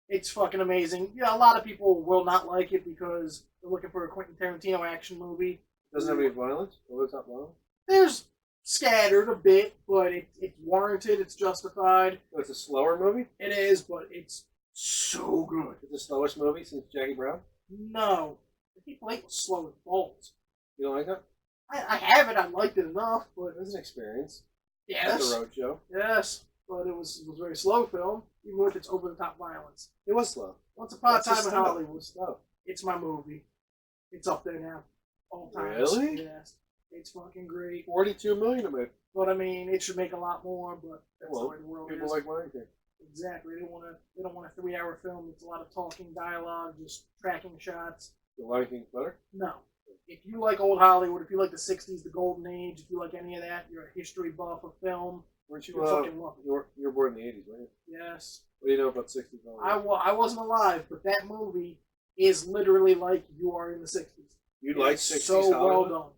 It's fucking amazing. Yeah, a lot of people will not like it because they're looking for a Quentin Tarantino action movie. Doesn't have any violence? Over the top violence? There's scattered a bit, but it's warranted. It's justified. So it's a slower movie? It is, but it's so good. It's the slowest movie since Jackie Brown? No. The people ain't slow as balls. You don't like that? I have it. I liked it enough, but It was an experience. yes. It's a road show. Yes. But it was a very slow film, even with its over-the-top violence. It was slow. Once Upon a That's Time just in slow. Hollywood. It's slow. It's my movie. It's up there now. All time. Really? Yes. It's fucking great. 42 million to make. But I mean, it should make a lot more. But that's Well, the way the world People is. like Lion King. Exactly. They don't want a 3-hour film. It's a lot of talking, dialogue, just tracking shots. The Lion King's better? No. If you like old Hollywood, if you like the '60s, the golden age, if you like any of that, you're a history buff of film. Weren't you, You fucking love it. you were born in the 80s, weren't you? Yes. What do you know about 60s? I wasn't alive, but that movie is literally like you are in the '60s. You like It's 60s so Hollywood well done.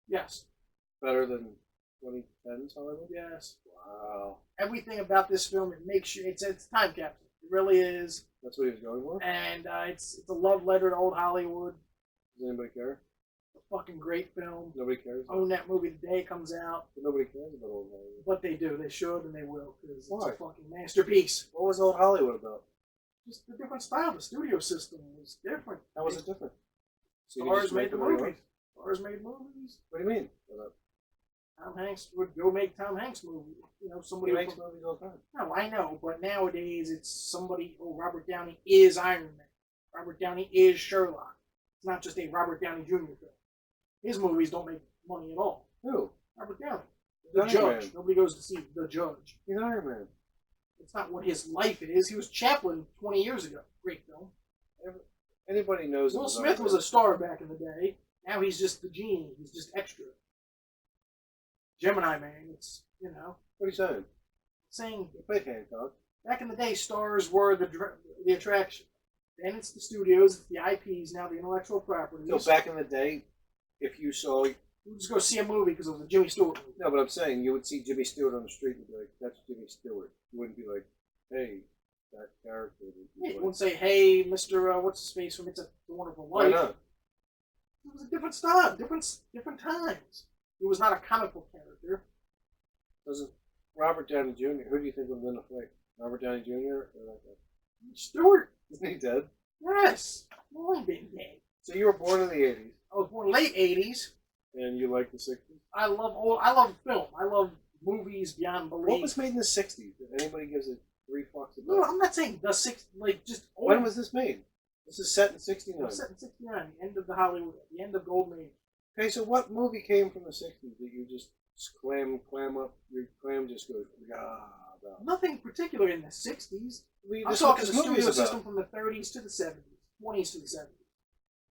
Yes. better than 2010s Hollywood? Yes. Wow. Everything about this film, it makes you. It's a time capsule. It really is, That's what he was going for? and it's a love letter to old Hollywood. Does anybody care? A fucking great film. Nobody cares? Own that movie the day it comes out. But nobody cares about old Hollywood. But they do. They should and they will because it's Why? a fucking masterpiece. What was old Hollywood about? Just the different style. The studio system was different. How was it different? So you Stars just made make the them what you movies. want? Stars made movies. What do you mean? Tom Hanks would go make Tom Hanks movie. You know, He somebody. makes movies all the time. No, I know, but nowadays it's somebody. Oh, Robert Downey is Iron Man. Robert Downey is Sherlock. It's not just a Robert Downey Jr. film. His movies don't make money at all. Who? Robert Downey, the Iron Judge. Man. Nobody goes to see the Judge. He's Iron Man. It's not what his life is. He was Chaplin 20 years ago. Great film. Anybody knows Will him Smith Iron was Man. a star back in the day. Now he's just the genie. He's just extra. Gemini Man. It's, you know, What are you saying? saying He played Hancock. back in the day, stars were the attraction. Then it's the studios, it's the IPs, now the intellectual properties. So back in the day, if you saw... You just go see a movie because it was a Jimmy Stewart movie. No, but I'm saying you would see Jimmy Stewart on the street and be like, that's Jimmy Stewart. You wouldn't be like, hey, that character. Yeah, you wouldn't say, hey, Mr. What's his face from It's a Wonderful Why Life. not? It was a different style, different times. He was not a comic book character. Doesn't Robert Downey Jr., who do you think would win the fight? Robert Downey Jr. or like that? Stewart, Isn't he dead? yes. Only been dead. So you were born in the 80s, I was born late 80s. and you like the 60s? I love film. I love movies beyond belief. What was made in the 60s? If anybody gives it 3 fucks No, about I'm not saying the six, like just old. When was this made? This is set in It 69. was set in '69, the end of the Hollywood, the end of Golden Age. Okay, so what movie came from the 60s that you just clam up, your clam just goes, about? Nothing particular in the '60s. Well, I'm this talking what the this movie studio is about. system from the '30s to the '70s, '20s to the '70s.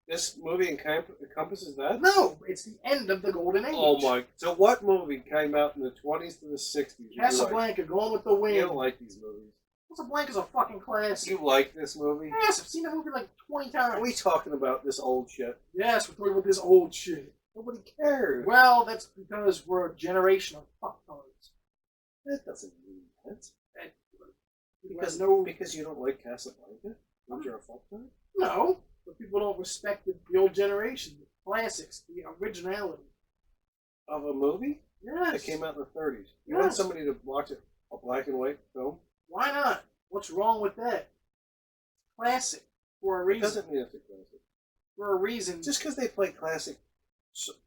This movie encompasses that? No, it's the end of the Golden Age. Oh my! So what movie came out in the 20s to the 60s? Casablanca, Gone with the Wind. You don't like these movies. Casablanca's a fucking classic. You like this movie? Yes, I've seen that movie like 20 times. Are we talking about this old shit? Yes, we're talking about this old shit. Nobody cares. Well, that's because we're a generation of fucktards. That doesn't mean that. Because Because you don't like Casablanca? Means you're a fucktard? no, but people don't respect the old generation, the classics, the originality. Of a movie? Yes. That came out in the 30s. You want Yes. somebody to watch a black and white film? Why not? What's wrong with that? Classic for a It reason. doesn't mean it's a classic. For a reason. Just because they play classic,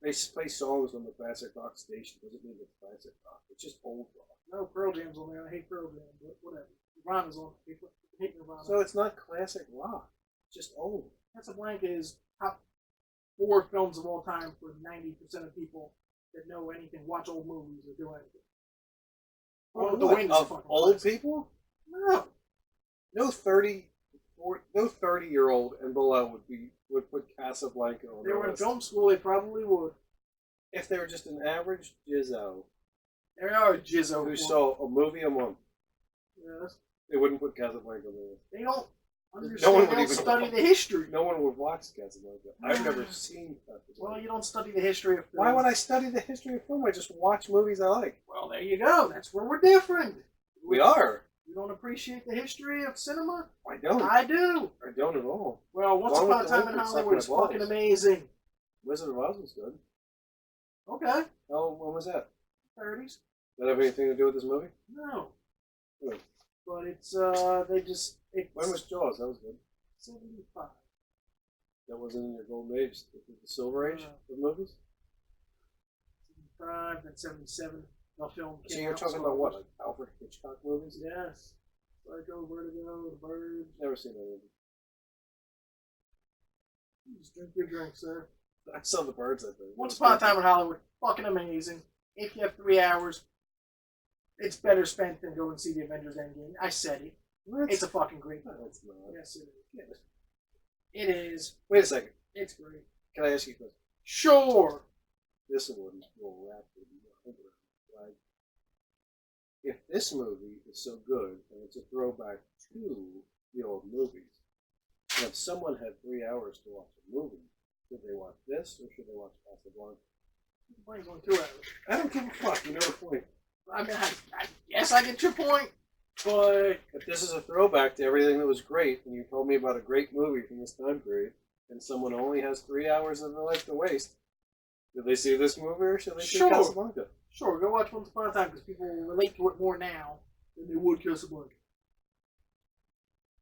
they play songs on the classic rock station doesn't mean it's classic rock. It's just old rock. No, Pearl Jam's on there. I hate Pearl Jam, but whatever. Nirvana's on. I hate Nirvana. So it's not classic rock. It's just old. Casablanca is top 4 films of all time for 90% of people that know anything, watch old movies, or do anything. Well, the What, Wind is of fucking old classic. people? No. No 30-year-old and below would put Casablanca on If they their were in list. film school, they probably would. If they were just an average Jizzo There are Jizzo. who saw a movie a month, Yes. they wouldn't put Casablanca on their list. They don't No understand. one They would don't even study watch. the history. No one would watch Casablanca. I've never seen Casablanca. Well, you don't study the history of film. Why would I study the history of film? I just watch movies I like. Well, there you go. That's where we're different. We are. You don't appreciate the history of cinema? I don't. I do. I don't at all. Well, Once Along Upon a with the Time in Olympics, Hollywood is suck my fucking balls. amazing. Wizard of Oz was good. Okay. Oh, when was that? 30s? Did that have anything to do with this movie? No. Good. But it's, it's When was Jaws? That was good. 75. That wasn't in your golden age. This was the silver age of movies? 75, then 77. The film So came you're out, talking about what, like Alfred Hitchcock movies? Yes. Psycho, Vertigo, The Bird. Never seen any of them. Just drink your drink, sir. I saw the birds, I think. Once Upon a Time in Hollywood, fucking amazing. If you have 3 hours, it's better spent than going to see the Avengers Endgame. I said it. What? It's a fucking great No, movie. it's not. Yes, it is. It is. Wait a second. It's great. Can I ask you a question? Sure. This one will wrap it up. Right? If this movie is so good and it's a throwback to the old movies, and if someone had 3 hours to watch a movie, should they watch this or should they watch Casablanca? Mine's on 2 hours. I don't give a fuck. You know the point. I mean, I guess I get your point, but If this is a throwback to everything that was great, and you told me about a great movie from this time period, and someone only has 3 hours of their life to waste, should they see this movie or should they see Sure. Casablanca? sure, go watch Once Upon a Time because people will relate to it more now than they would Casablanca.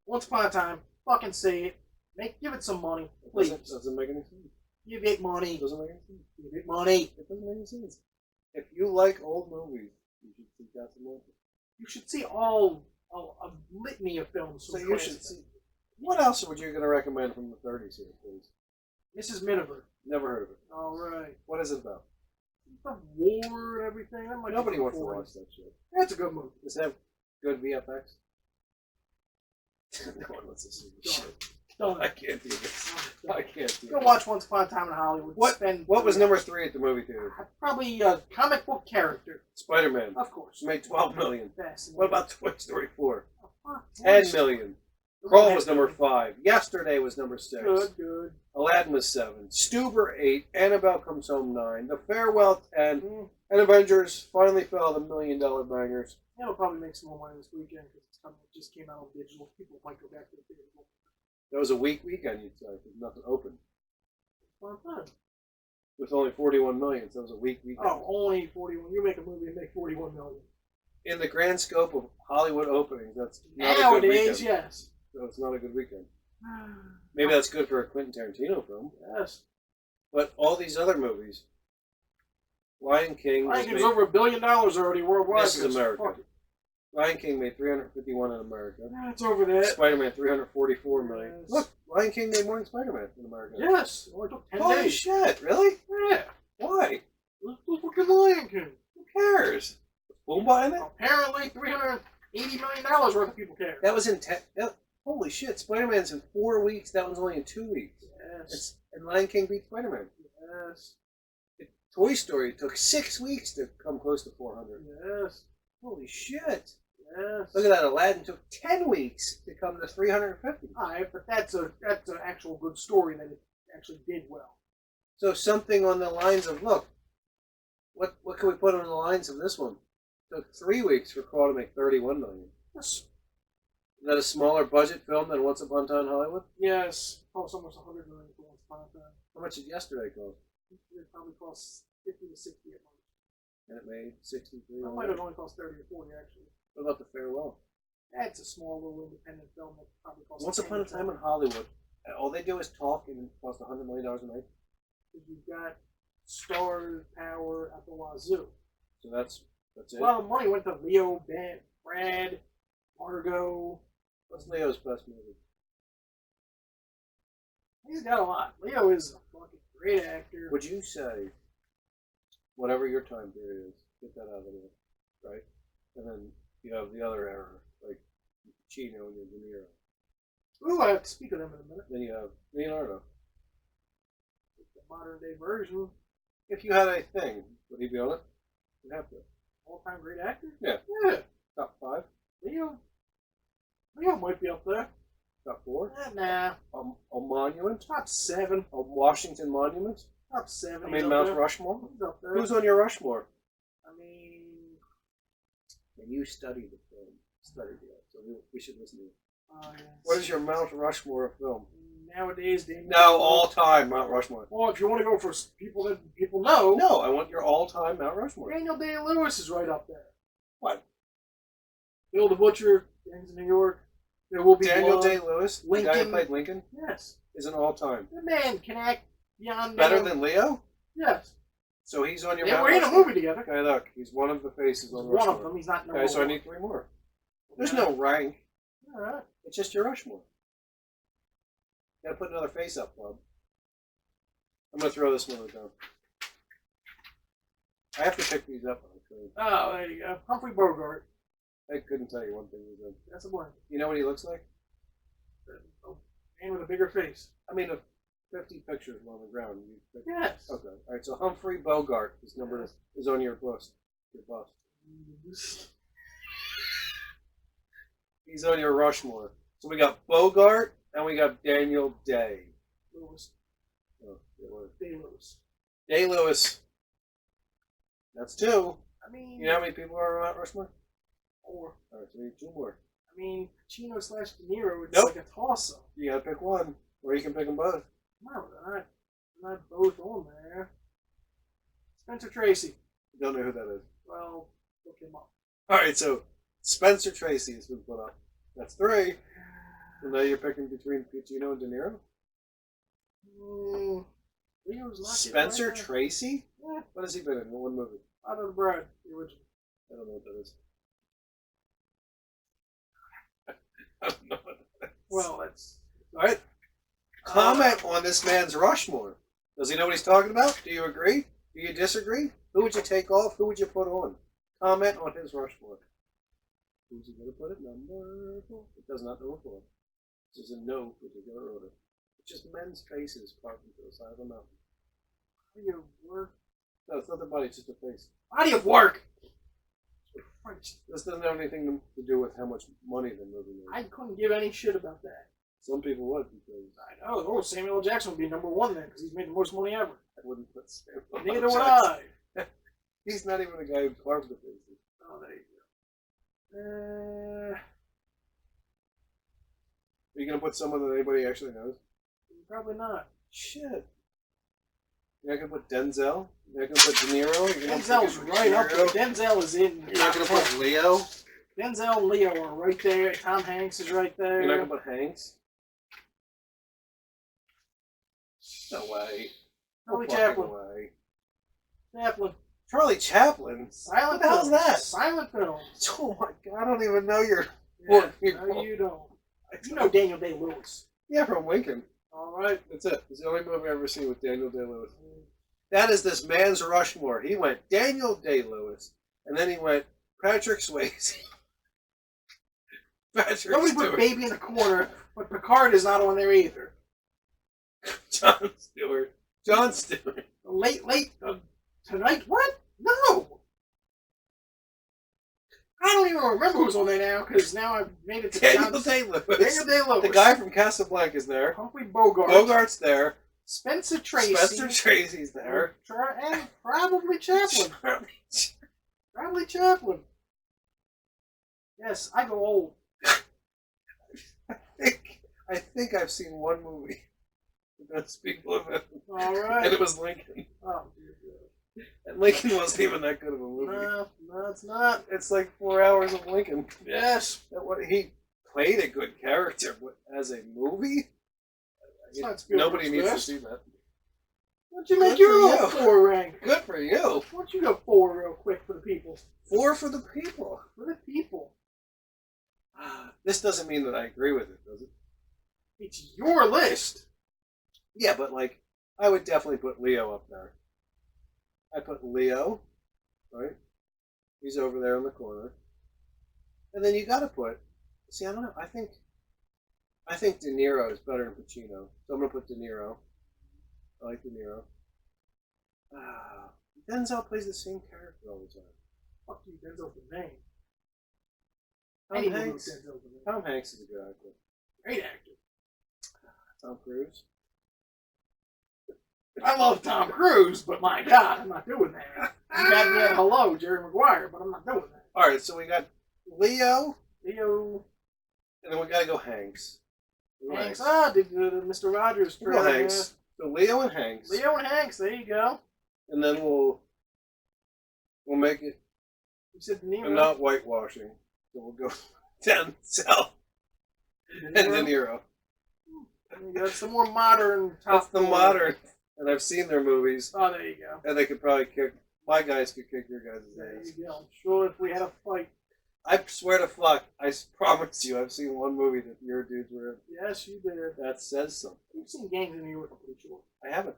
Once Upon a Time, fucking say it. Give it some money, please. Doesn't make any sense. Give it money. It doesn't make any sense. Give it money. It doesn't make any sense. If you like old movies, you should see Casablanca. You should see a litany of films. So from you classic. should see. What else would you going to recommend from the 30s here, please? Mrs. Miniver. Never heard of it. All right. What is it about? The war and everything. That might Nobody be wants to before. watch that shit. That's a good movie. Does it have good VFX? No one wants to see this Done. shit. Done. I can't do this. I can't do Go this. watch Once Upon a Time in Hollywood. What was number 3 at the movie theater? Probably a comic book character, Spider-Man. of course. Made $12 million. Fascinating. What about Toy Story 4? Oh, $10 million. Crawl was number 5. Yesterday was number 6. Good, good. Aladdin was 7. Stuber 8. Annabelle Comes Home 9. The Farewell 10. Mm. And Avengers finally fell the $1 million bangers. That'll probably make some more money this weekend because it just came out on digital. People might go back to the theater. That was a weak weekend, you'd say, because nothing open. Well, fun. With only 41 million, so it was a weak weekend. Oh, only 41. You make a movie and make 41 million. In the grand scope of Hollywood openings, that's not a good Nowadays, weekend. yes. So it's not a good weekend. Maybe that's good for a Quentin Tarantino film. Yes. But all these other movies, Lion King. I was think it's made- over $1 billion already worldwide. This is 'cause America. fuck it. Lion King made 351 in America. It's over that. Spider-Man 344 million. Yes. Look, Lion King made more than Spider-Man in America. Yes. It only took 10 Holy days. shit! Really? Yeah. Why? Look at Lion King. Who cares? Was Pumbaa in it? Apparently, $380 million worth of people care. That was in holy shit! Spider-Man's in 4 weeks. That one's only in 2 weeks. Yes. And Lion King beat Spider-Man. Yes. Toy Story took 6 weeks to come close to 400. Yes. Holy shit! Yes. Look at that. Aladdin took 10 weeks to come to 350. Alright, but that's an actual good story that it actually did well. So something on the lines of, look, what can we put on the lines of this one? It took 3 weeks for Crawl to make 31 million. Yes. Is that a smaller budget film than Once Upon a Time in Hollywood? Yes. Cost almost $100 million for Once Upon a Time. How much did Yesterday cost? It probably cost 50 to 60 at most. And it made 63. It might have only cost 30 or 40 actually. What about The Farewell? That's a small little independent film that probably cost. Once Upon a Time in Hollywood, all they do is talk and it costs $100 million a night. You've got star power at the wazoo. So that's A it. lot of money went to Leo, Ben, Brad, Margot. What's Leo's best movie? He's got a lot. Leo is a fucking great actor. Would you say, whatever your time period is, get that out of there, right? and then you have the other era, like Pacino and De Niro. Ooh, I have to speak of them in a minute. Then you have Leonardo. The modern day version. If you had a thing, would he be on it? You'd have to. All-time great actor? Yeah. Yeah. Top 5? Leo. Leo might be up there. Top 4? Nah. A monument? Top 7. A Washington monument? Top 7. I He's mean, up Mount there. Rushmore? He's up there. Who's on your Rushmore? I mean, And you studied the film. Studied it, so we should listen to it. yes. What is your Mount Rushmore of film? Nowadays, Daniel. No, all time Mount Rushmore. Well, if you want to go for people that people know, No, I want your all time Mount Rushmore. Daniel Day-Lewis is right up there. What? Bill the Butcher, Gangs of New York. There will be Daniel blood. Day-Lewis, the guy who Lincoln. played Lincoln, Yes. is an all time. The man can act beyond Better man. than Leo? Yes. So he's on your They Mount were in a Rushmore. movie together. Okay, look, he's one of the faces on One Rushmore. of them. He's not number Okay, so I one. need 3 more. There's no rank. All right. It's just your Rushmore. Gotta put another face up, Bob. I'm gonna throw this one down. I have to pick these up. Oh, there you go. Humphrey Bogart. I couldn't tell you one thing was in. That's a blank. You know what he looks like? A man with a bigger face. I mean, if 50 pictures on the ground. You pick... Yes. Okay. All right. So Humphrey Bogart is is on your bust. Your bust. He's on your Rushmore. So we got Bogart and we got Daniel Day. Lewis. Oh, Day-Lewis. Day-Lewis. That's 2. I mean, You know how many people are on Mount Rushmore? 4. All right, so we need 2 more. I mean, Pacino / De Niro. It's Nope. like a toss-up. You gotta pick one, or you can pick them both. No, they're not both on there. Spencer Tracy. Don't know who that is. Well, look him up. All right, so Spencer Tracy has been put up. That's 3. So now you're picking between Pacino and De Niro. Leo's not Spencer right there. Tracy? Yeah. What has he been in? One movie. Out of the Bride, the original. I don't know what that is. I don't know what that is. Well, that's All right. Comment on this man's Rushmore. Does he know what he's talking about? Do you agree? Do you disagree? Who would you take off? Who would you put on? Comment on his Rushmore. Who's he going to put at number 4? It does not know for. This is in no particular order. It's just men's faces carved into the side of a mountain. body of work. No, it's not the body, it's just the face. Body of work. Christ. This doesn't have anything to do with how much money the movie made. I couldn't give any shit about that. Some people would, because I know. Oh, Samuel L. Jackson would be number 1 then, because he's made the most money ever. I wouldn't put Samuel L. Neither would Jackson. I. He's not even the guy who carved the faces. Oh, there you go. Are you going to put someone that anybody actually knows? Probably not. Shit. You're not going to put Denzel? You're not going to put De Niro? You're gonna Denzel's put right up there. De Niro? Denzel is in. You're not going to put Leo? Denzel and Leo are right there. Tom Hanks is right there. You're not going to put Hanks? No way. Charlie No fucking Chaplin. way. Chaplin. Charlie Chaplin? Silent What the hell's films. that? Silent films. Oh my god, I don't even know your Yeah, Poor people. no, you don't. You know Daniel Day-Lewis. Yeah, from Lincoln. All right. That's it. It's the only movie I've ever seen with Daniel Day-Lewis. That is this man's Rushmore. He went Daniel Day-Lewis, and then he went Patrick Swayze. Patrick Nobody put Stewart. Baby in the corner, but Picard is not on there either. John Stewart. John Stewart. Late, tonight? What? No! I don't even remember who's on there now, because now I've made it to Daniel John- Day-Lewis. Daniel Day-Lewis. The guy from Casablanca is there. Humphrey Bogart. Bogart's there. Spencer Tracy. Spencer Tracy's there. And probably Chaplin. Probably Chaplin. Yes, I go old. I think I've seen one movie with those people in it. All right. And it was Lincoln. Oh, dear God. And Lincoln wasn't even that good of a movie. No, it's not. It's like 4 hours of Lincoln. Yes. He played a good character, but as a movie, not Spielberg's nobody needs to best. see that. Why don't you Good make your for little you. 4 rank? Good for you. Why don't you go 4 real quick for the people? 4 for the people. For the people. This doesn't mean that I agree with it, does it? It's your list. Yeah, but like, I would definitely put Leo up there. I put Leo, right? He's over there in the corner. And then you got to put. See, I don't know. I think De Niro is better than Pacino, so I'm gonna put De Niro. I like De Niro. Denzel plays the same character all the time. Fuck you, Denzel's the name. Tom Any movie Hanks. with Denzel's the name. Tom Hanks is a good actor. Great actor. Tom Cruise. I love Tom Cruise, but my God, I'm not doing that. You got me at hello, Jerry Maguire, but I'm not doing that. All right, so we got Leo, Leo and then we got to go Hanks. Hanks. The Mr. Rogers We'll go trailer. Hanks. So Leo and Hanks. Leo and Hanks, there you go. And then we'll make it. You said De Niro. I'm not whitewashing, so we'll go down south and De Niro. You got some more modern. That's the modern, and I've seen their movies, Oh, there you go. and they could probably kick. My guys could kick your guys' There ass. you go. I'm sure if we had a fight. I swear to fuck, I promise you, I've seen one movie that your dudes were in. Yes, you did. That says something. You've seen Gangs in New York, I'm pretty sure. I haven't.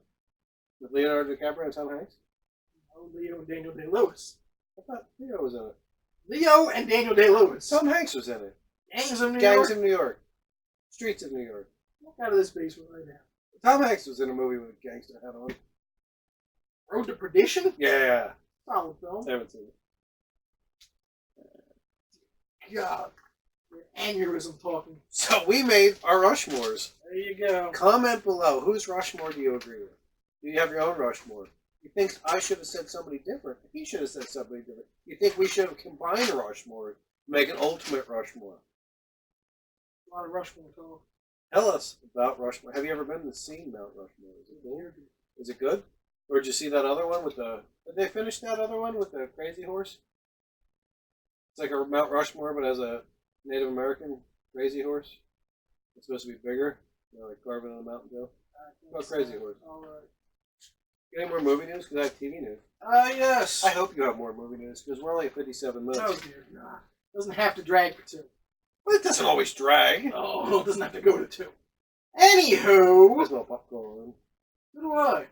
With Leonardo DiCaprio and Tom Hanks? Oh, Leo and Daniel Day-Lewis. I thought Leo was in it. Leo and Daniel Day-Lewis. Tom Hanks was in it. Gangs of New Gangs York. of New York. Streets of New York. Walk out of this basement right now. Tom Hanks was in a movie with a gangster hat on. Road to Perdition? Yeah. Solid film. I haven't seen it. God. Aneurysm talking. So we made our Rushmores. There you go. Comment below. Whose Rushmore do you agree with? Do you have your own Rushmore? You think I should have said somebody different? He should have said somebody different. You think we should have combined a Rushmore, make an ultimate Rushmore? A lot of Rushmore talk. Tell us about Rushmore. Have you ever been to see Mount Rushmore? Is it cool? Is it good? Or did you see that other one with the... Did they finish that other one with the crazy horse? It's like a Mount Rushmore, but as a Native American crazy horse. It's supposed to be bigger. You know, like carving on a mountain dew. About crazy horse. Alright. Any more movie news? Because I have TV news. Yes. I hope you have more movie news, because we're only at 57 minutes. Oh, dear God. Doesn't have to drag for two. Well, it doesn't always drag. Oh, it doesn't have to go to two. Anywho. There's no popcorn. So do I.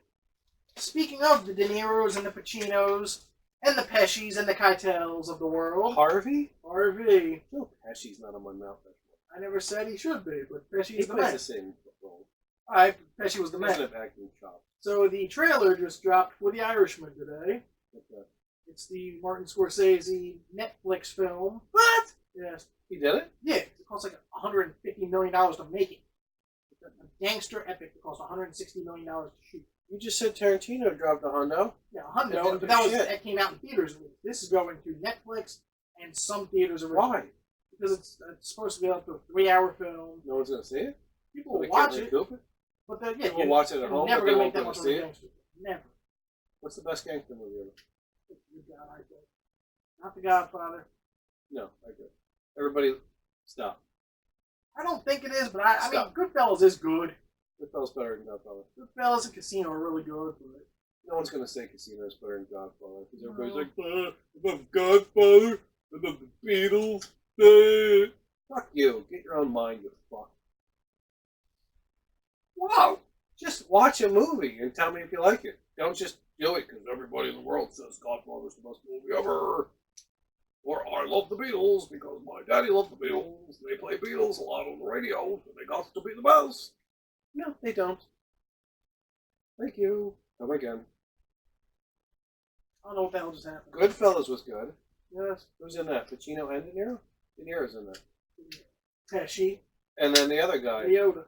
Speaking of the De Niros and the Pacinos, and the Pescis and the Keitels of the world. Harvey? Harvey. No, Pesci's not on my Mount Rushmore. I never said he should be, but Pesci He is the plays man. the same role. Alright, Pesci was the He man. doesn't have acting chops. So the trailer just dropped for The Irishman today. What's that? It's the Martin Scorsese Netflix film. What? Yes. He did it? Yeah, it cost like $150 million to make it. It's a gangster epic that cost $160 million to shoot. You just said Tarantino dropped a hundo. Yeah, It $100, didn't but that do shit. that came out in theaters. This is going to Netflix and some theaters originally. Why? Because it's supposed to be up to a 3-hour film. No one's going to see it? People will They watch can't it, recoup it? but then, yeah, People you're watch it at home, never but they gonna won't make that go much to of a see it? gangster film. Never. What's the best gangster movie ever? You got I think. Not The Godfather. No, I do. Everybody, stop. I don't think it is, but I mean, Stop. Goodfellas is good. Goodfellas better than Godfather. Goodfellas and Casino are really good, but No one's going to say Casino is better than Godfather. Because everybody's No. like, above Godfather, above the Beatles. Fuck you. Get your own mind, you fuck. wow. Just watch a movie and tell me if you like it. Don't just do it because everybody in the world says Godfather's the best movie ever. Or I love the Beatles because my daddy loved the Beatles. They play Beatles a lot on the radio, and they got to be the best. No, they don't. Thank you. Come again. I don't know what the hell just happened. Goodfellas was good. Yes. Who's in that? Pacino and De Niro? De Niro's in that. Pesci. And then the other guy, Leota.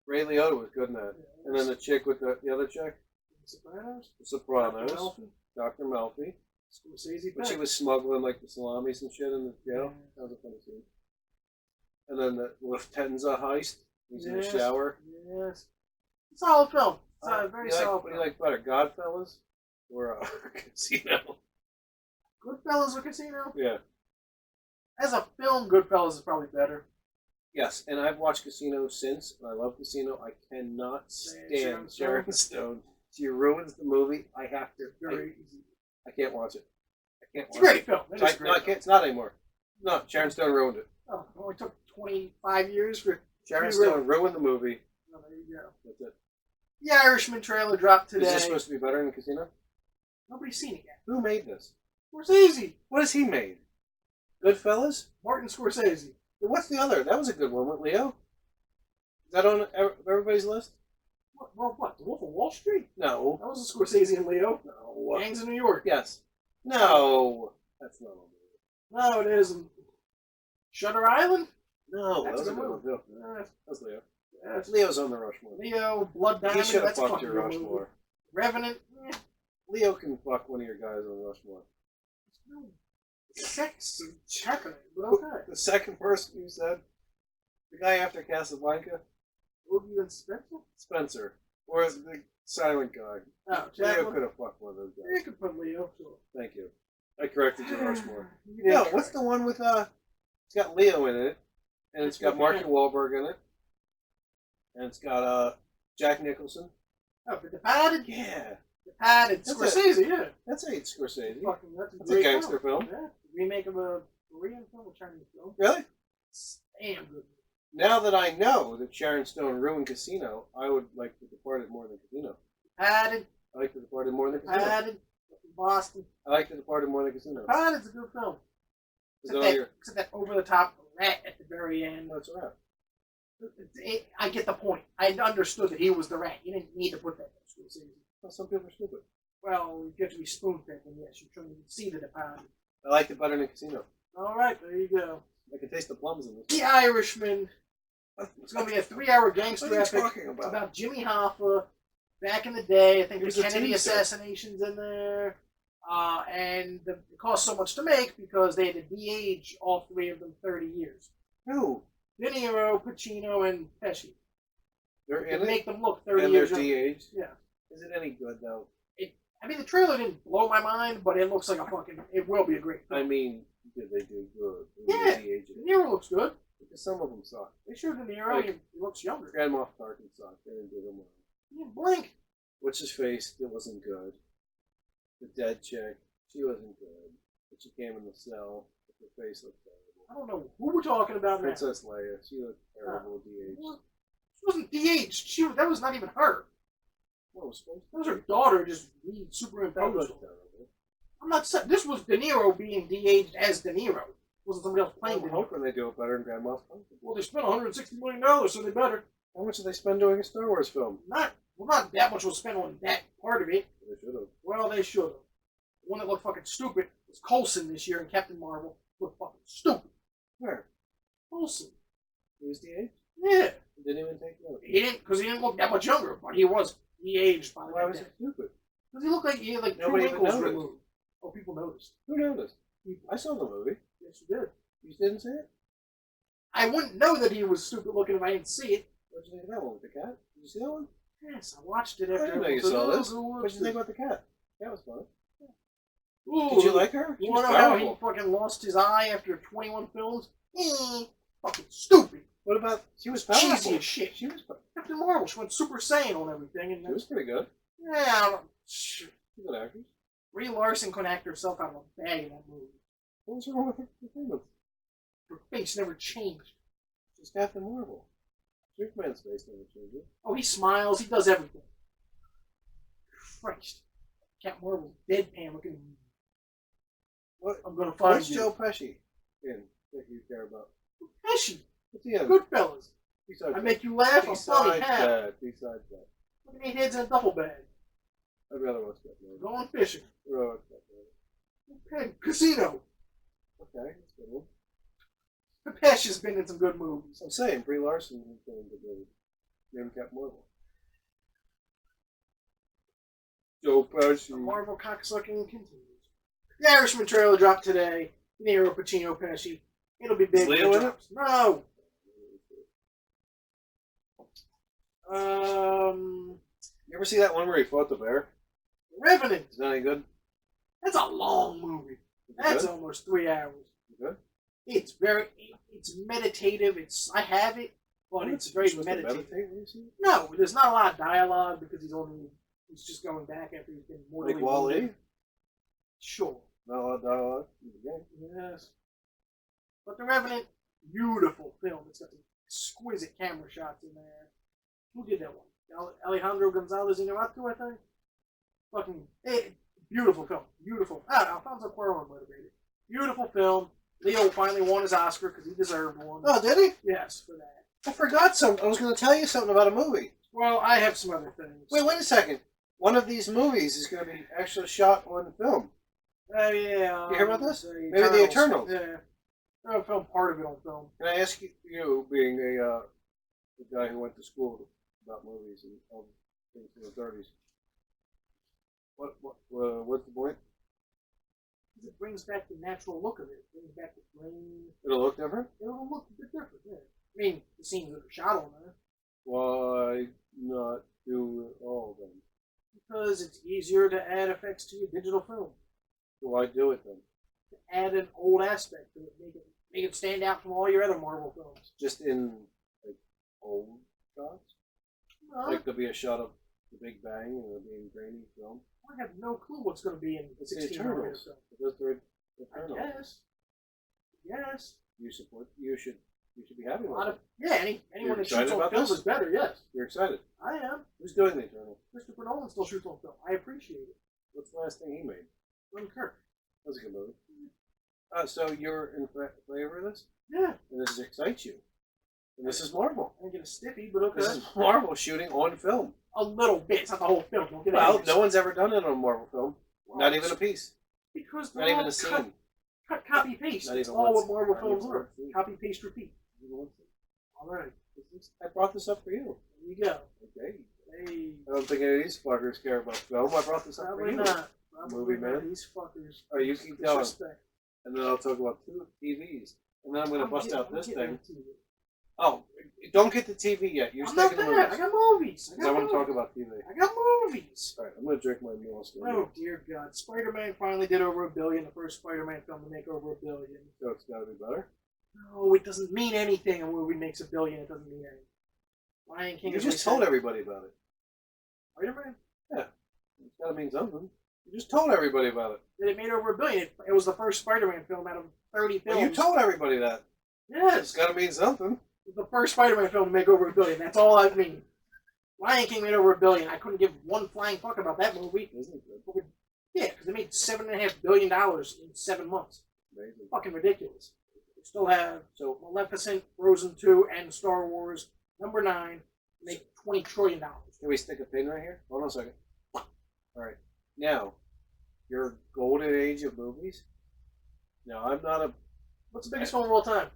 Ray Liotta, was good in that. And then the chick with the other chick, Sopranos. The Sopranos, Dr. Melfi. Dr. Melfi. Scorsese. But she was smuggling like the salamis and shit in the jail. That was a funny scene. And then the Lufthansa heist. He's in the shower. Yes. Solid film. Very solid. What do you like better, Godfellas or Casino? Goodfellas or Casino? Yeah. As a film, Goodfellas is probably better. Yes, and I've watched Casino since, and I love Casino. I cannot stand Sharon Stone. She ruins the movie. I have to. Very easy. I can't watch it. I can't It's watch a great it. film. It is a great No, I can't. It's not anymore. No, Sharon Stone ruined it. film. Oh, it only took 25 years for. Sharon Pretty Stone ruined the movie. Oh, there you go. That's it. The Irishman trailer dropped today. Is this supposed to be better than Casino? Nobody's seen it yet. Who made this? Scorsese. What has he made? Goodfellas? Martin Scorsese. What's the other? That was a good one with Leo. Is that on everybody's list? What? The Wolf of Wall Street? No. That was a Scorsese and Leo. No. Gangs in New York. Yes. No. That's not on there. No, it isn't. Shutter Island? No, That's that was a a good good one. movie. No, that's Leo. That's Leo's on the Rushmore. Leo, Blood He Diamond. should have That's a fucked fucking your good movie. Rushmore. Revenant. Leo can fuck one of your guys on Rushmore. Sex happening, but okay. The second person you said, the guy after Casablanca, Boogie and Spencer? Spencer, or the silent guy. Oh, Leo Jacqueline. could have fucked one of those You guys. could put Leo, sure. Thank you. I corrected your Rushmore. You No, did what's correct. the one with It's got Leo in it, and it's got Mark Wahlberg in it, and it's got Jack Nicholson. Oh, but Departed? Yeah, Departed. That's Scorsese, yeah. that's a Scorsese. Fucking, that's That's a great gangster film. Yeah. Remake of a Korean film or Chinese film. Really? It's damn good. Now that I know that Sharon Stone ruined Casino, I would like The Departed more than Casino. Departed. I like The Departed more than Casino. Departed. Boston. I like The Departed more than Casino. Departed's a good film. Is Except it that, on your... except that over-the-top rat at the very end. No, it's a wrap. I get the point. I understood that he was the rat. You didn't need to put that in Scorsese. Well, some people are stupid. Well, you get to be spoon-fed, and yes, you're trying to see the Departed. I liked it better than Casino. All right, there you go. I can taste the plums in this. The Irishman. It's going to be a 3-hour gangster What are you epic talking about? Jimmy Hoffa back in the day. I think He was the a Kennedy teaser. assassination's in there. It cost so much to make because they had to de-age all 3 of them 30 years. No, De Niro, Pacino, and Pesci. they're To in it, make them look 30 and they're years younger. de-aged. Yeah. Is it any good though? I mean, the trailer didn't blow my mind, but it looks like it will be a great I film. mean, did they do good? Yeah. De-aged De Niro looks good. because some of them suck. They sure De Niro, Like- he looks younger. Grand Moff Tarkin sucked. They didn't do them well. He didn't blink. What's his face? Still wasn't good. The dead chick, she wasn't good. But she came in the cell. Her face looked terrible. I don't know who we're talking about now. Princess Leia, she looked terrible. De-aged. She wasn't de-aged. That was not even her. What was supposed That was her daughter just That superimposed. was terrible. I'm not saying this was De Niro being de-aged as De Niro. It wasn't somebody else playing De I'm Niro. hoping they do it better than Grand Moff Tarkin. Well, they spent $160 million, so they better. How much did they spend doing a Star Wars film? Not that much was spent on that part of it. They should have. Well, they should have. The one that looked fucking stupid was Coulson this year in Captain Marvel. Looked fucking stupid. Where? Coulson. He was de-aged? Yeah. He didn't even take note. He didn't look that much younger, but he was de-aged by the Why time. was it stupid? Because he looked like he had like 2 Nobody even wrinkles noticed. removed. Oh, people noticed. Who noticed? I saw the movie. Yes, you did. You didn't see it? I wouldn't know that he was stupid looking if I didn't see it. What did you think of that one with the cat? Did you see that one? Yes, I watched it I after. didn't know you it was saw like, this. "Oh, What did you think about the cat? That was funny. Ooh, Did you like her? She You was want to know how he powerful. fucking lost his eye after 21 films? Fucking stupid. What about... She was powerful. Cheesy as shit. She was Captain Marvel, she went Super Saiyan on everything. And She was pretty good. yeah, I don't, She's a good actress. Brie Larson couldn't act herself out of a bag in that movie. What was wrong with her performance? Her face never changed. She's Captain Marvel. Superman's face never changes. Oh, he smiles. He does everything. Christ. Captain Marvel's deadpan looking. What? I'm gonna find What's you. Joe Pesci in that you care about? Pesci. What's he in? Goodfellas. Besides I make you laugh. I'm funny. How? Besides that. Look at 8 heads in a duffel bag. I'd rather watch that movie. Going fishing. I'd rather watch that movie. Okay, Casino. Okay, that's a good one. Pesci's been in some good movies. I'm saying, Brie Larson has been in good movies. Name Captain Marvel. Joe Pesci. Marvel cocksucking continues. The Irishman trailer dropped today. De Niro, Pacino, Pesci. It'll be big. Is when Leo in it? drops. No. You ever see that one where he fought the bear? Revenant. Is that any good? That's a long movie. Is it That's good? almost 3 hours. Is it good? It's meditative. I have it, but it's very You're supposed to meditative. meditate when you see it? No, there's not a lot of dialogue because he's just going back after he's been mortally Like Wall-E? wounded. Sure. Not a lot of dialogue in the game. Yes. But The Revenant, beautiful film. It's got some exquisite camera shots in there. Who did that one? Alejandro Gonzalez Inarritu, I think. Fucking beautiful film. Beautiful. Alfonso Cuarón motivated. Beautiful film. Leo finally won his Oscar because he deserved one. Oh, did he? Yes, for that. I forgot something. I was going to tell you something about a movie. Well, I have some other things. Wait a second. One of these movies is going to be actually shot on film. Oh, yeah. You hear about this? The Maybe the Eternals. Yeah. I filmed part of it on film. Can I ask you, being a guy who went to school about movies and all things in the 30s, what's the point? It brings back the natural look of it. It brings back the green. It'll look different? It'll look a bit different, yeah. I mean, the scenes that are shot on there. Why not do it all then? Because it's easier to add effects to your digital film. So why do it then? To add an old aspect to it, make it stand out from all your other Marvel films. Just in like old shots? Like there'll be a shot of the Big Bang and it'll be in grainy film? I have no clue what's going to be in the 16 Eternals. film. Because they're Eternals. I guess. Yes. You should be happy A about lot it. of anyone You're that shoots excited on about film this? is better. Yes, You're excited. I am. Who's doing the Eternals? Christopher Nolan still shoots on film. I appreciate it. What's the last thing he made? Dunkirk. That was a good movie. So you're in favor of this? Yeah. And this excites you? And this is Marvel. I get a stiffy, but okay. This is Marvel shooting on film. A little bit. It's not the whole film. Don't get Well, it. no one's ever done it on a Marvel film. Well, Not even a piece. Because Not even a scene. Cut, copy, paste. Not That's even all one what Marvel scene. films Not even are. one scene. Copy, paste, repeat. All right. I brought this up for you. There you go. Okay. Hey. I don't think any of these fuckers care about film. I brought this up for Probably you. not. Probably Movie not. man. These fuckers. Oh, you keep going. Disrespect. And then I'll talk about 2 TVs. And then I'm going to bust out this thing. Getting to it. Oh, don't get the TV yet. You're I'm not sticking to that. I movies. got movies. I want to talk about TV. I got movies. Alright, I'm going to drink my meal. Oh dear God! Spider-Man finally did over $1 billion. The first Spider-Man film to make over $1 billion. So it's got to be better. No, it doesn't mean anything. A movie makes $1 billion. It doesn't mean anything. Lion King. You is just like told saying, everybody about it. Spider-Man. It's got to mean something. You just told everybody about it. That it made over $1 billion. It was the first Spider-Man film out of 30 films. Well, you told everybody that. It's Yes. got to mean something. It was the first Spider-Man film to make over $1 billion. That's all I mean. Lion King made over $1 billion. I couldn't give one flying fuck about that movie. Isn't it good? Yeah, because they made $7.5 billion in 7 months. Amazing. Fucking ridiculous. We still have So, Maleficent, Frozen 2, and Star Wars #9 make $20 trillion. can we stick a pin right here? Hold on a second. Alright. Now, your golden age of movies. Now, I'm not a What's the biggest film of all time?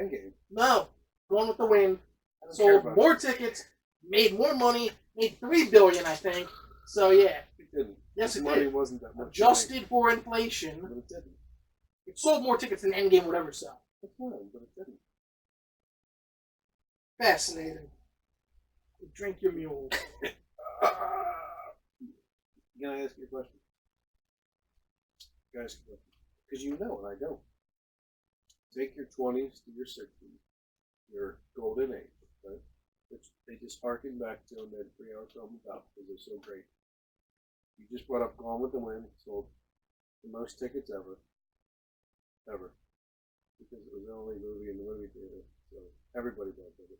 Endgame. No. Gone with the Wind. I don't care Sold about more tickets, made more money, made $3 billion, I think. So yeah. it. It didn't. Yes, it money did. wasn't that much. Adjusted for inflation, But it didn't. it sold more tickets than Endgame would ever sell. It's fine, but it didn't. Fascinating. Drink your mule. Can I ask you a question? Can I ask you a question? Because you know and I don't. Take your 20s to your 60s, your golden age, right? Which they just harken back to and made a 3-hour film about because they're so great. You just brought up Gone with the Wind, sold the most tickets ever. Ever. Because it was the only movie in the movie theater. So everybody bought it.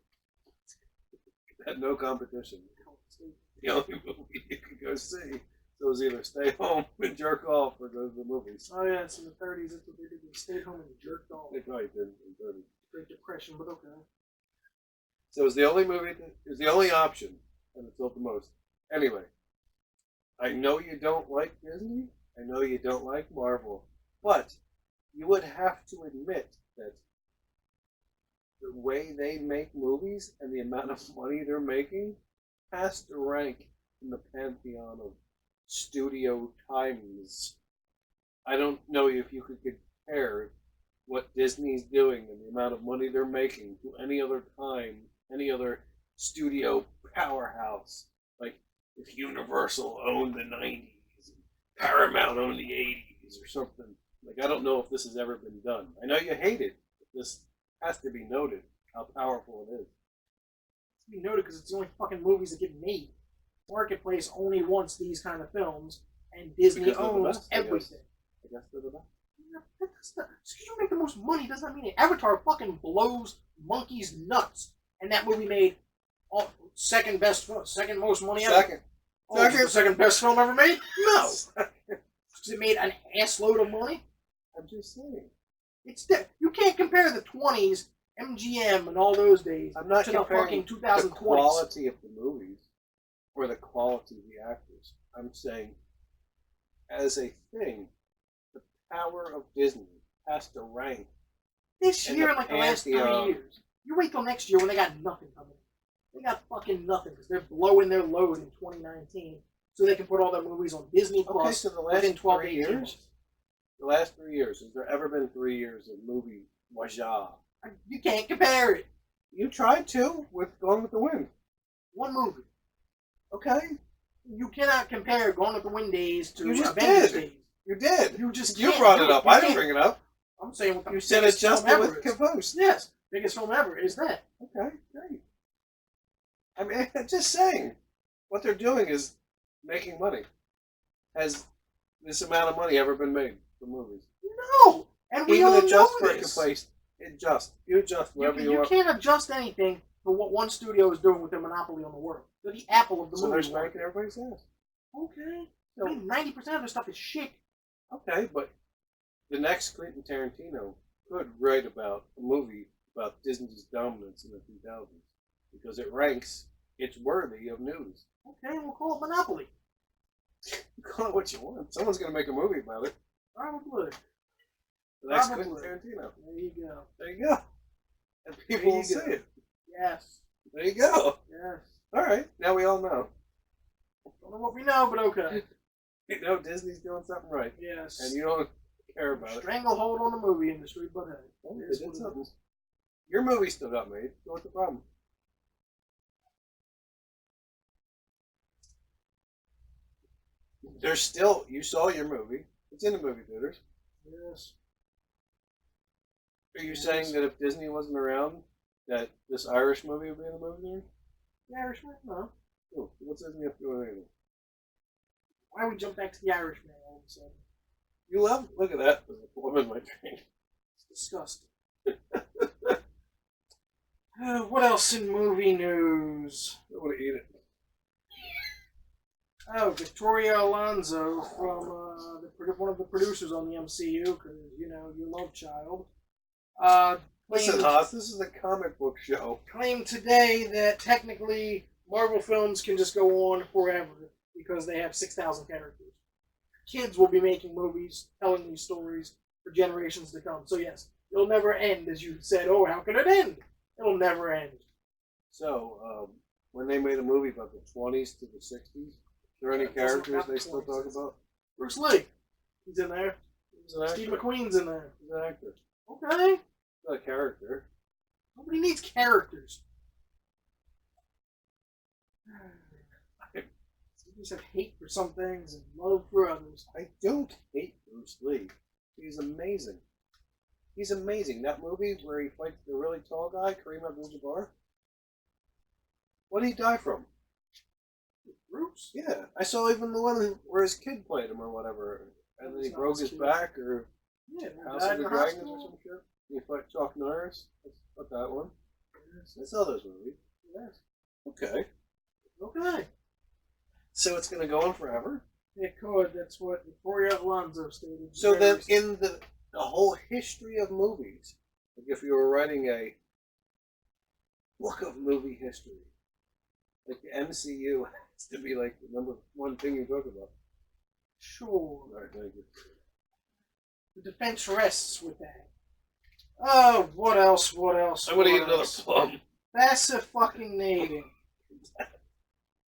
It had no competition. The only movie you could go see. So it was either stay home and jerk off or go to the movies. Oh yeah, it's in the 30s. That's what they did. They stayed home and jerked off. They probably did in 30. Great Depression, but okay. So it was the only movie, it was the only option, and it sold the most. Anyway, I know you don't like Disney, I know you don't like Marvel, but you would have to admit that the way they make movies and the amount of money they're making has to rank in the pantheon of studio times. I don't know if you could compare what Disney's doing and the amount of money they're making to any other time, any other studio powerhouse. Like if Universal owned the 90s, and Paramount owned the 80s or something. Like I don't know if this has ever been done. I know you hate it, but this has to be noted how powerful it is. It's to be noted because it's the only fucking movies that get made. Marketplace only wants these kind of films, and Disney Because they're the owns best, I guess. everything. I guess they're the best. Just because you make the most money does not mean it. Avatar fucking blows monkeys nuts, and that movie made second most money ever. Second. Oh, is it the second best film ever made? No, because it made an ass load of money. I'm just saying. You can't compare the 20s, MGM, and all those days I'm not to the comparing fucking the 2020s. quality of the movies or the quality of the actors. I'm saying, as a thing, the power of Disney has to rank This in year, the like the last 3 pantheon. years. You wait till next year when they got nothing coming. They got fucking nothing because they're blowing their load in 2019 so they can put all their movies on Disney Okay, Plus so the within last 12 to 3 18 years, months. the last 3 years, has there ever been 3 years of movie wajah? You can't compare it. You tried to with Gone with the Wind. One movie. Okay, You cannot compare Gone with the Wind days to You just Avengers did. days. you did. You just You can't brought do it up. You I didn't can't- bring it up. I'm saying what the You said biggest it's just film with ever is. Caboose. Yes, biggest film ever is that. Okay, great. I mean, just saying, what they're doing is making money. Has this amount of money ever been made for movies? No, and we Even all adjust know for a this. place, you adjust whatever you You want. can't adjust anything for what one studio is doing with their monopoly on the world. They're the apple of the So they're movie spanking market. everybody's ass. Okay. I mean, 90% of their stuff is shit. Okay, but the next Quentin Tarantino could write about a movie about Disney's dominance in the 2000s because it ranks, it's worthy of news. Okay, we'll call it Monopoly. Call it what you want. Someone's going to make a movie about it. Probably. The next Probably. Quentin Tarantino. There you go. There you go. And people will see it. Yes. There you go. Yes. All right. Now we all know. Don't know what we know, but okay. You know Disney's doing something right. Yes. And you don't care about it. Stranglehold on the movie industry, but hey. Well, it they is did what it something. is. Your movie still got made. So what's the problem? There's still, you saw your movie. It's in the movie theaters. Yes. Are you saying that if Disney wasn't around, that this Irish movie would be in the movie theater? The Irishman? No. Oh, what's Disney have to do with anything? Why we jump back to the Irishman all of a sudden? You love, look at that. There's a woman might drink. It's disgusting. What else in movie news? I want to eat it. Oh, Victoria Alonso from one of the producers on the MCU, because you know you love Child. Listen, Haas, this is a comic book show. Claimed today that technically Marvel films can just go on forever because they have 6,000 characters. Kids will be making movies, telling these stories for generations to come. So yes, it'll never end, as you said. Oh, how can it end? It'll never end. So, when they made a movie about the 20s to the 60s, are there any It doesn't characters count they the still 20s. talk about? Bruce Lee, he's in there. He's an actor. Steve McQueen's in there. He's an actor. Okay. He's not a character. Nobody needs characters. You just have hate for some things and love for others. I don't hate Bruce Lee. He's amazing. He's amazing. That movie where he fights the really tall guy, Kareem Abdul-Jabbar. What did he die from? Bruce? Yeah, I saw even the one where his kid played him or whatever, and then he That's not broke his his kid. back or Yeah, House died of in the the Dragons hospital. or some shit. He fought Chuck Norris. That's not that one. Yes. I saw those movies. Yes. Okay. Okay. So it's going to go on forever? It could. That's what Victoria Alonso stated. So then, in the whole history of movies, like if you were writing a book of movie history, like the MCU has to be like the number one thing you talk about. Sure. All right, thank you. The defense rests with that. Oh, what else? What else? I'm going to what eat another else? plum. Fascinating.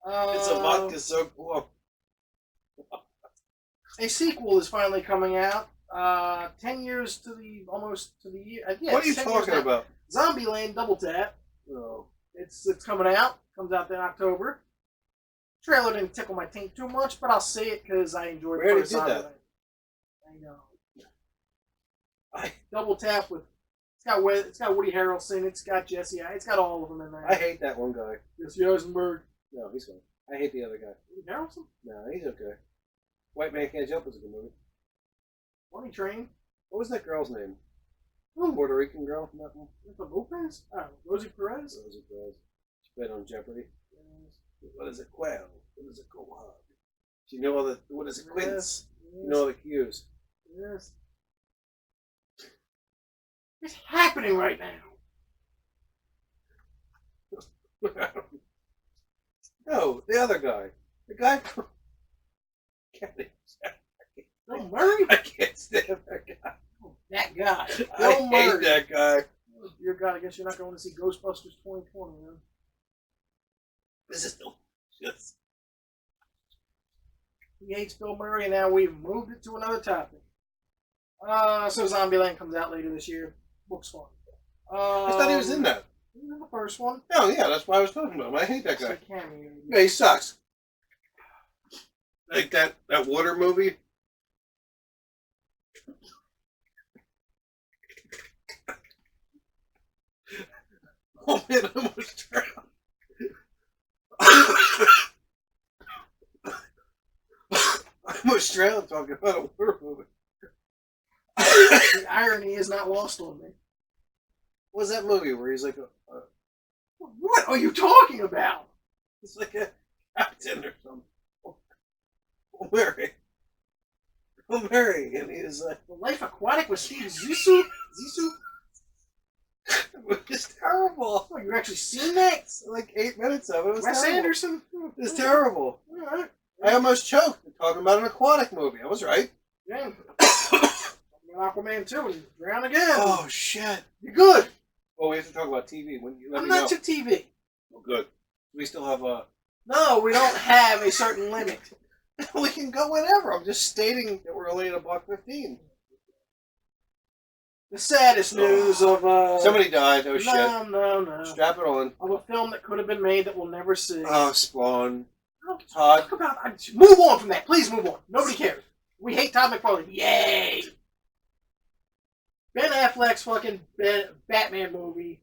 It's a vodka soaked plum. A sequel is finally coming out. 10 years to the almost to the year. Yeah, What are you 10 years talking now. about? Zombieland Double Tap. Oh. It's coming out. Comes out in October. Trailer didn't tickle my taint too much, but I'll see it because I enjoyed We already first did that. Zombieland. I know. Double Tap with it's got Woody Harrelson. It's got Jesse. It's got all of them in there. I hate that one guy. Jesse Eisenberg. No, he's fine. I hate the other guy. Woody Harrelson. No, he's okay. White Man Can't Jump was a good movie. Money Train. What was that girl's name? Ooh, Puerto Rican girl? That one? Jennifer Lopez. Oh, Rosie Perez. Rosie Perez. She played on Jeopardy. What is it? Quail. What is it? Quahog. Do you know all the, what is it? Quince. Yes. You know all the cues. Yes. It's happening right now. No, the other guy. The guy from... Bill Murray? I can't stand that guy. That guy. I Bill hate Murray. that guy. Dear God, I guess you're not going to see Ghostbusters 2020, man. This is delicious. He hates Bill Murray, and now we've moved it to another topic. So Zombieland comes out later this year. Looks fun. I thought he was in that. He was in the first one. Oh, yeah, that's why I was talking about him. I hate that guy. It's a cameo. Yeah, he sucks. Like that water movie. Oh man, I almost drowned. I almost drowned talking about a water movie. The irony is not lost on me. What was that movie where he's like What are you talking about? he's like a captain or something? Mary. Oh, Mary, and he was like, The Life Aquatic with Steve Zissou? it was terrible. Oh, you actually seen that? Like 8 minutes of it. It was Wes terrible. Anderson? It was terrible. Alright. I almost choked talking about an aquatic movie. I was right. Yeah. Aquaman 2 and drown again. Oh shit. You're good. Well, we have to talk about TV. When you let I'm me know. not to TV. Oh, good. We still have a. No, we don't have a certain limit. We can go whenever. I'm just stating that we're only at $1.15. The saddest news of Somebody died. Oh shit. No. Strap it on. Of a film that could have been made that we'll never see. Oh, Spawn. Don't Todd. talk about. Move on from that. Please move on. Nobody cares. We hate Todd McFarlane. Yay! Ben Affleck's fucking Batman movie.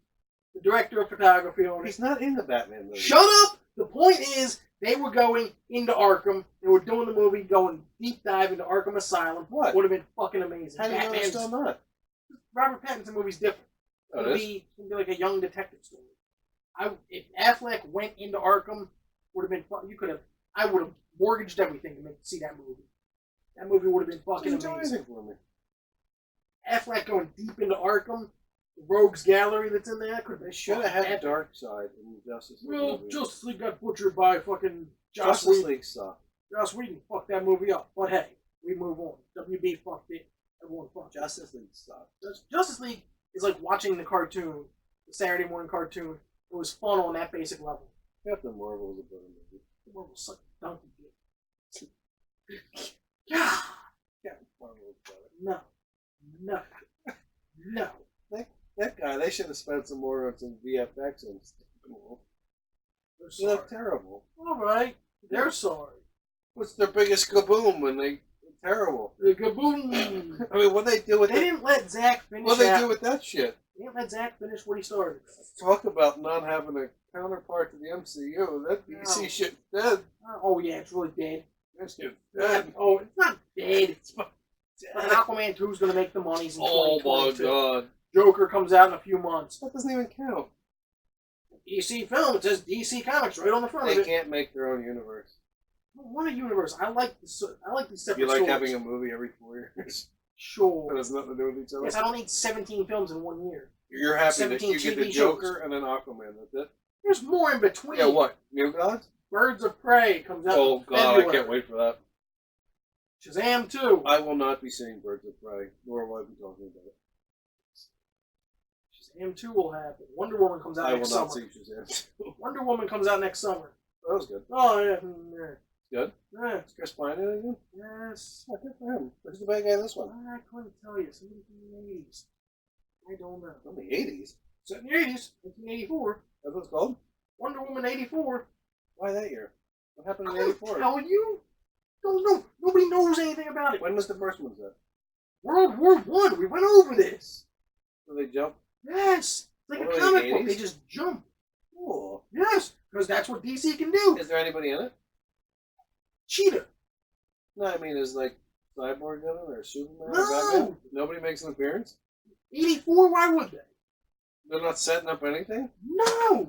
The director of photography on it. He's not in the Batman movie. Shut up! The point is, they were going into Arkham. They were doing the movie, going deep dive into Arkham Asylum. What? Would have been fucking amazing. How do you know it's still not? Robert Pattinson movie's different. It's Oh, gonna it is? be like a young detective story. If Affleck went into Arkham, would have been fun. I would have mortgaged everything to see that movie. That movie would have been fucking Didn't do amazing. anything for me. Affleck going deep into Arkham, the Rogues Gallery that's in there. They should have had the dark side in the Justice League Well, movie. Justice League got butchered by fucking Joss Justice Whedon. League sucked. Joss Whedon fucked that movie up. But hey, we move on. WB fucked it. Everyone fucked it. Justice League sucked. Justice League is like watching the cartoon, the Saturday morning cartoon. It was fun on that basic level. Captain Marvel was a better movie. The world was such a donkey dick. God. Captain Marvel was better. No. That guy, they should have spent some more on some VFX and stuff. They're They sorry. look terrible. Alright. They're sorry. What's their biggest kaboom when they're terrible? Kaboom. I mean, what they do with They that? didn't let Zach finish What they out. do with that shit? They didn't let Zach finish what he started. Talk about not having a counterpart to the MCU. That DC No. shit dead. Oh yeah, it's really dead. That shit dead. Oh, it's not dead. It's fucking But dead. Aquaman 2 is going to make the monies in Oh my 2022. god. Joker comes out in a few months. That doesn't even count. DC film, it says DC Comics right on the front They of it. can't make their own universe. What a universe. I like these separate You like stories. having a movie every 4 years? Sure. That has nothing to do with each other. Yes, I don't need 17 films in 1 year. You're happy that 17 you get the TV Joker shows. and an Aquaman. That's it. There's more in between. Yeah, what? New Gods? Birds of Prey comes out Oh in god, February. I can't wait for that. Shazam 2. I will not be seeing Birds of Prey, nor will I be talking about it. Shazam 2 will happen. Wonder Woman comes out I will next not summer. see Shazam. Wonder Woman comes out next summer. That was good. Oh, yeah. Good. Yeah. Is Chris Pine in it again? Yes. Oh, good for him. Who's the bad guy in this one? I couldn't tell you. Somebody from the 80s. I don't know. From the 80s. Set in the 80s. 1984. That's what it's called? Wonder Woman 84. Why that year? What happened in I don't 84? tell you. Don't know. Nobody knows anything about it. When was the first one set? World War One. We went over this. Did they jump? Yes. It's like What, a the comic book. 80s? They just jump. Cool. Yes. Because that's what DC can do. Is there anybody in it? Cheetah. No, I mean, is like Cyborg in it or Superman No. or Batman? Nobody makes an appearance? 84. Why would they? They're not setting up anything? No.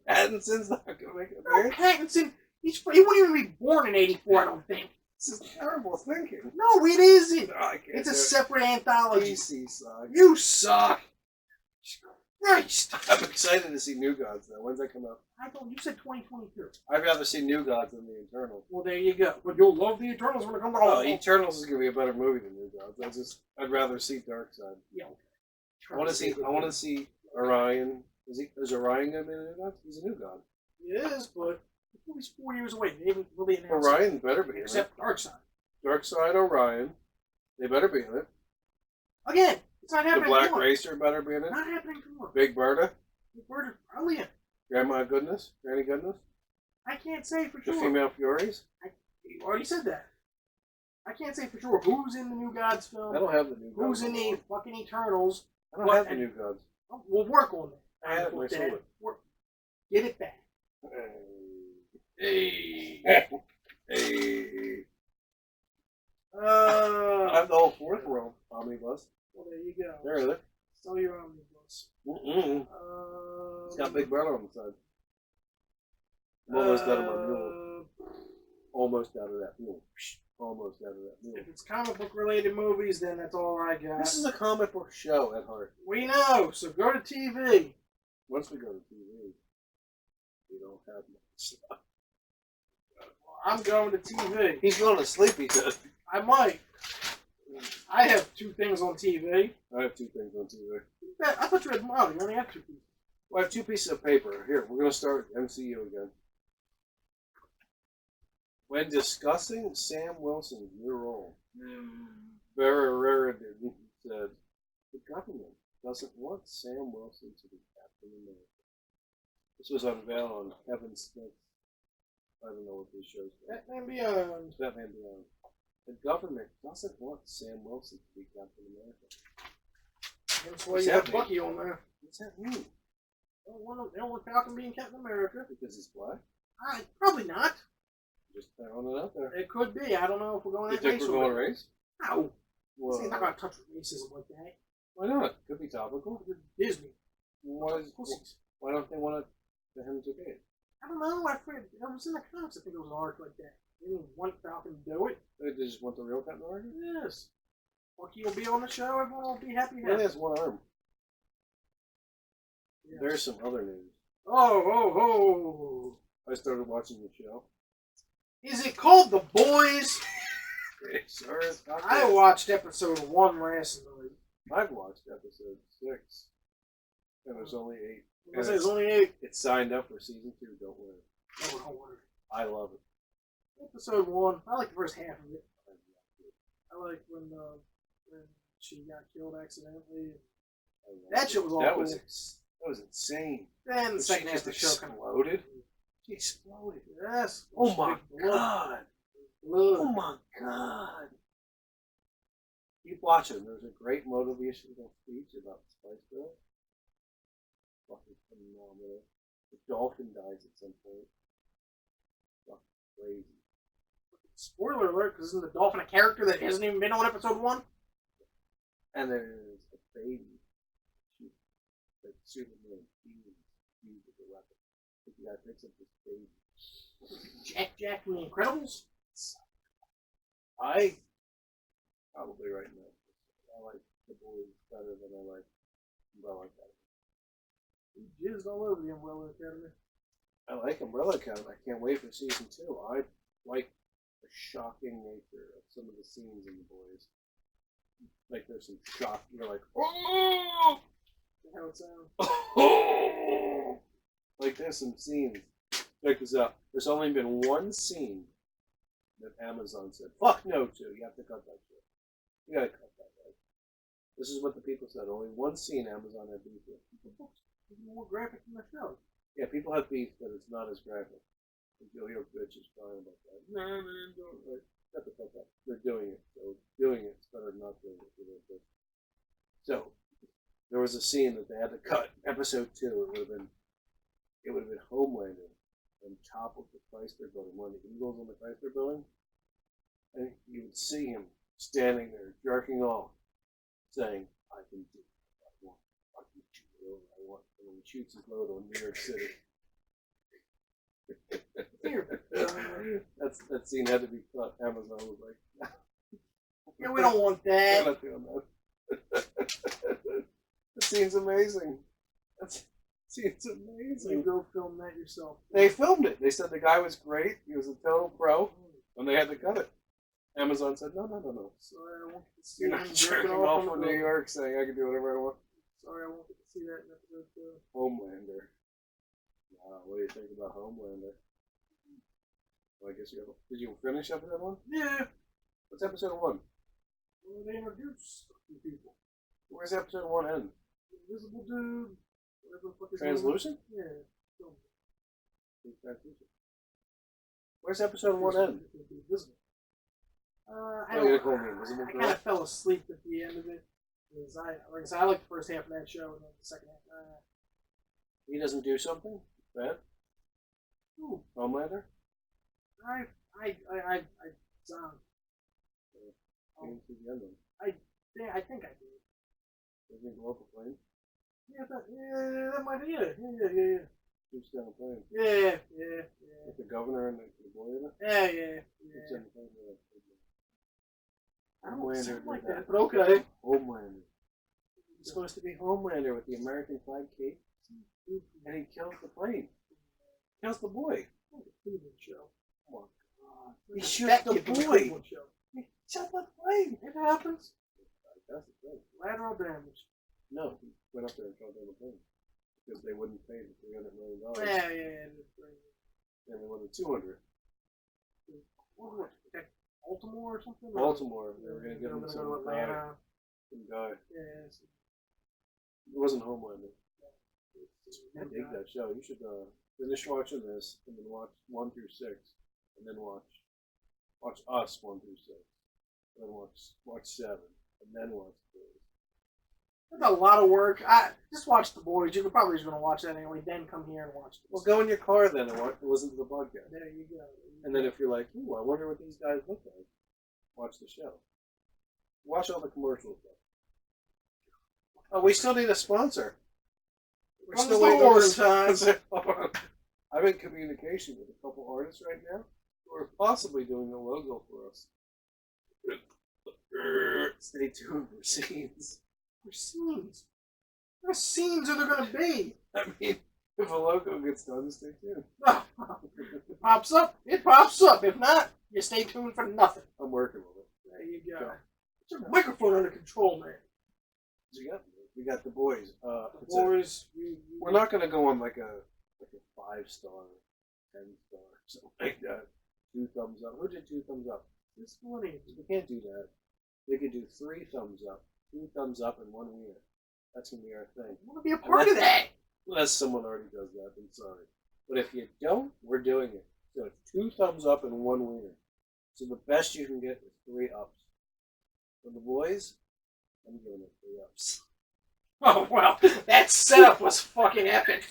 Pattinson's not going to make an No, appearance? Pattinson. He wouldn't even be born in 84, I don't think. This is terrible thinking. No, it isn't. No, I can't It's a do it. separate anthology. DC sucks. You suck. Christ. I'm excited to see New Gods now. When's that come out? I thought you said 2022. I'd rather see New Gods than the Eternals. Well, there you go. But you'll love the Eternals when it comes out. Oh, Eternals is gonna be a better movie than New Gods. I'd rather see Darkseid. Yeah. I want to see Orion. Is Orion gonna be a New God? He's a New God. He is, but the movie's 4 years away. They haven't really announced Orion better be in it. except Darkseid. Darkseid, Orion. They better be in it. Again, it's not The happening. Black tomorrow. Racer better be in it. Not happening tomorrow. Big Berta. The bird is probably in it. Grandma Goodness. Granny Goodness. I can't say for The sure. Female Furies. You already said that. I can't say for sure who's in the New Gods film. I don't have the New Gods. Who's in the fucking Eternals. I don't have the New Gods. We'll work on that. I have it Put that- myself. Get it back. Hey. Hey. Uh, I have the whole fourth world omnibus. well, there you go. There it is. Sell your omnibus. Mm-mm. It's got Big Brother on the side. I'm almost out of my mule. Almost out of that mule. Almost out of that mule. If it's comic book related movies, then that's all I got. This is a comic book show at heart. We know, so go to TV. Once we go to TV, we don't have much stuff. I'm going to TV. He's going to sleep, he said. I might. I have 2 things on TV. I have 2 things on TV. I thought you had more. You only have 2 pieces. Well, I have 2 pieces of paper. Here, we're going to start with MCU again. When discussing Sam Wilson's new role, Vereradin said, the government doesn't want Sam Wilson to be Captain America. This was unveiled on Kevin Smith's, I don't know what this show's called. Batman Beyond. Batman Beyond. The government doesn't want Sam Wilson to be Captain America. That's why What's you have happening? Bucky on there. What's that mean? They don't want Falcon being Captain America. Because he's black? Probably not. Just throwing it out there. It could be. I don't know if we're going You that think race. we're going race? No. Well, He's not going to touch racism like that. why not? Could be topical. Disney. Pussies. Why don't they want it for him to be? I don't know. I forget. It was in the comics. I think it was an arc like that. They didn't want Falcon to do it. They just want the real Captain America? Yes. Bucky will be on the show. Everyone will be happy. He only has one arm. Yes. There's some other news. Oh. I started watching the show. Is it called The Boys? It sure is not I good. watched episode 1 last night. I've watched episode 6. And there's only 8. I say it's only 8. It's signed up for season 2, don't worry. Oh, don't worry. I love it. Episode 1. I like the first half of it. I like when she got killed accidentally. I love That it. shit was all that cool. That was insane. Then the She second half just of the show kind of exploded. She exploded. Yes. Oh my Big blood. god. Blood. Oh my god. Keep watching. There's a great motivational speech about Spice Girls. Fucking phenomenal. The dolphin dies at some point. Fucking crazy. Spoiler alert, because isn't the dolphin a character that hasn't even been on episode 1? And there's a baby. That Superman uses as a weapon. The guy picks up this baby. Jack from The Incredibles? I probably right now. I like the boys better than I like Umbrella Academy. He jizzed all over the Umbrella Academy. I like Umbrella Academy. I can't wait for season 2. I like the shocking nature of some of the scenes in the boys. Like there's some shock. You're like, oh, That's how it sounds. oh. Like there's some scenes. Check this out. There's only been one scene that Amazon said, fuck no to. You have to cut that shit. You gotta cut that, right? This is what the people said. Only one scene Amazon had beef with. The book's even more graphic than the show. Yeah, people have beef, but it's not as graphic. You'll hear bitches crying about that. No, man, don't. Like, shut the fuck up. They're doing it. So doing it's better than not doing it. So there was a scene that they had to cut. Episode 2. It would have been Homelander and toppled the Chrysler building, one of the Eagles on the Chrysler building, and you would see him standing there jerking off, saying, "I can do what I want. I can shoot whatever I want." And when he shoots his load on New York City. That's that scene had to be cut. Amazon was like, Yeah, we don't want we're that. not doing that. That scene's amazing. That scene's You amazing. go film that yourself. They filmed it. They said the guy was great. He was a total pro, and they had to cut it. Amazon said, no. Sorry, I won't get to see You're him not jerking jerking off on from the New boat. York saying I can do whatever I want. Sorry, I won't get to see that in episode 2. Homelander. Wow, what do you think about Homelander? Well, I guess you have. Did you finish episode 1? Yeah. What's episode 1? Well, they introduce a few people. Where's episode 1 end? Invisible dude. Whatever the fuck his Translucent? name is. Yeah. Translucent. Where's episode 1 end? Invisible. I Oh, you're calling me Invisible I Girl? kind of fell asleep at the end of it. Because like I said, I liked the first half of that show, and then the second half. He doesn't do something bad? Ooh, Homelander? Zon. He didn't see the end of it. Yeah, I think I did. Doesn't he go up a plane? Yeah, that might be it. Yeah. Shoots down a plane. Yeah. With the governor and the boy in it? Yeah. Shoots down a plane with a- I don't Homelander sound did like that. that, but okay. Homelander. He's supposed to be Homelander with the American flag cape, and he kills the plane. Kills the boy. Like a Cleveland show. Come on. He shoots the boy. Show. He shot the plane. It happens. That's the thing. Lateral damage. No, he went up there and shot down the plane because they wouldn't pay the $300 million. Yeah. And they wanted 200. What was it? Baltimore or something? Baltimore. They were going to give him go some to Atlanta. guy. Yeah. It wasn't Homelander. I dig that show. You should finish watching this and then watch 1 through 6, and then watch Us 1 through 6, and then watch 7, and then watch 3. That's a lot of work. I just watch The Boys. You could probably just gonna watch that anyway. Then come here and watch this. Well, go in your car then and listen to the podcast. There you go. And then if you're like, ooh, I wonder what these guys look like, watch the show. Watch all the commercials. Oh, we still need a sponsor. We're From still the waiting on a horse. sponsor. I'm in communication with a couple artists right now who are possibly doing a logo for us. Stay tuned for scenes. For scenes. What scenes are there gonna be? I mean, if a logo gets done, stay tuned. It pops up. It pops up. If not, you stay tuned for nothing. I'm working with it. There you go. Yeah. Get your microphone under control, man. We got the boys. Boys, We're not going to go on like a 5-star, 10-star, something like that. 2 thumbs up. Who did 2 thumbs up? This morning. We can't do that. We could do 3 thumbs up, 2 thumbs up, and 1 wiener. That's going to be our thing. I want to be a part of that. Unless someone already does that, then sorry. But if you don't, we're doing it. So it's 2 thumbs up and 1 wiener. So the best you can get is 3 ups. For the boys, I'm giving it 3 ups. Oh, well, that setup was fucking epic.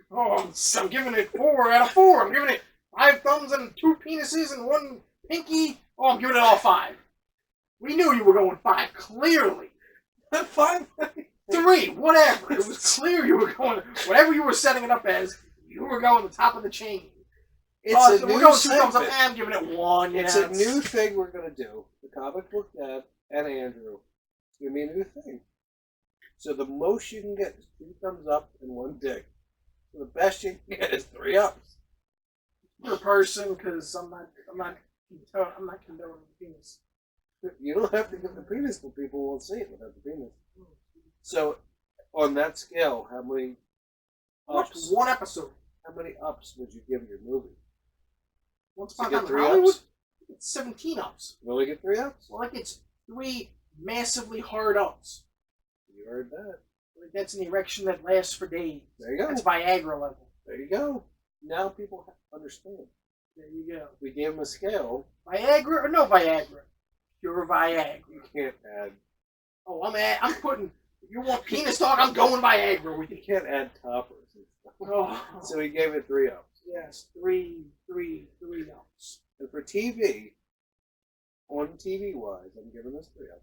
Oh, I'm giving it 4 out of 4. I'm giving it 5 thumbs and 2 penises and 1 pinky. Oh, I'm giving it all 5. We knew you were going 5, clearly. 5? 3, whatever. It was clear you were going, whatever you were setting it up as, you were going the top of the chain. It's a we're new going 2 thumbs up, segment. and I'm giving it 1. It's yeah, a new thing we're going to do. The Comic Book Dad and Andrew. It's going to be a new thing. So the most you can get is 2 thumbs up and 1 dick. So the best you can get is 3 ups. per person, because I'm not condoning the penis. You don't have to give the penis, but people won't see it without the penis. So on that scale, how many Watch ups? 1 episode. How many ups would you give your movie? Once You upon a get time in 3 Hollywood, ups? it's 17 ups. You only get 3 ups? Well, like it's 3 massively hard ups. You heard that. Like that's an erection that lasts for days. There you go. That's Viagra level. There you go. Now people understand. There you go. We gave them a scale. Viagra or no Viagra? Pure Viagra. You can't add. Oh, I'm putting. If you want penis talk, I'm going Viagra with You you. can't add toppers and stuff. Oh, So he gave it 3 ups. yes, 3 ups. And for TV, on TV wise, I'm giving this 3 ups.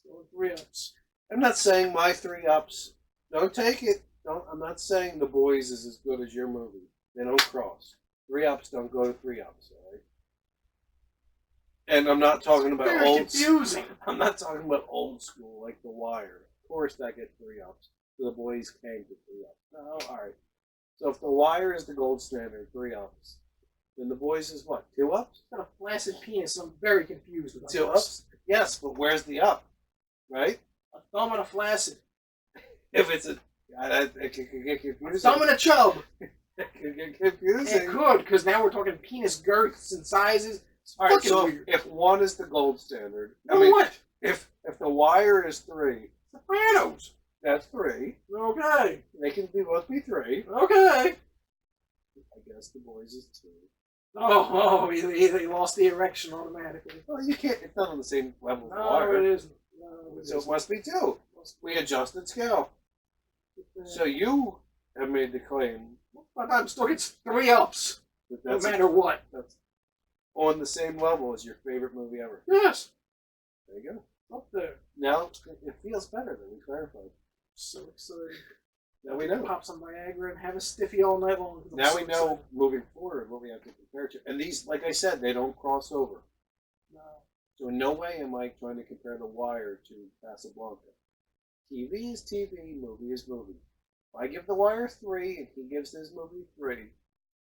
So 3 ups. I'm not saying my 3 ups. Don't take it. I'm not saying The Boys is as good as your movie. They don't cross. 3-ups don't go to 3-ups, all right? And I'm not talking about Very old. confusing. I'm not talking about old school like The Wire. Of course, that gets 3-ups. So the boys can get 3-ups. No, all right. So if The Wire is the gold standard, 3-ups, then The Boys is what? 2-ups? Got a flaccid penis. I'm very confused about 2-ups? Yes, but where's the up? Right? A thumb and a flaccid. If it's a, it can get A confusing. thumb and a chub. It can get confusing. It could, because now we're talking penis girths and sizes. It's All right, fucking so weird. if 1 is the gold standard, You know what? if The Wire is 3, Sopranos. that's 3. Okay. They can both be 3. Okay. I guess The Boys is 2. Oh, he lost the erection automatically. Well, you can't. It's not on the same level as The No, Wire. it isn't. No, it So it isn't. must be 2. We adjusted scale. So you have made the claim But I'm still gets 3-ups, that no that's, matter what. that's on the same level as your favorite movie ever. Yes. There you go. Up there. Now it feels better that we clarified. So excited. Now we know. Pop some Viagra and have a stiffy all night long. I'm Now so we know excited. moving forward what we have to compare to. And these, like I said, they don't cross over. No. So in no way am I trying to compare The Wire to Casablanca. TV is TV, movie is movie. If I give The Wire 3 and he gives his movie 3,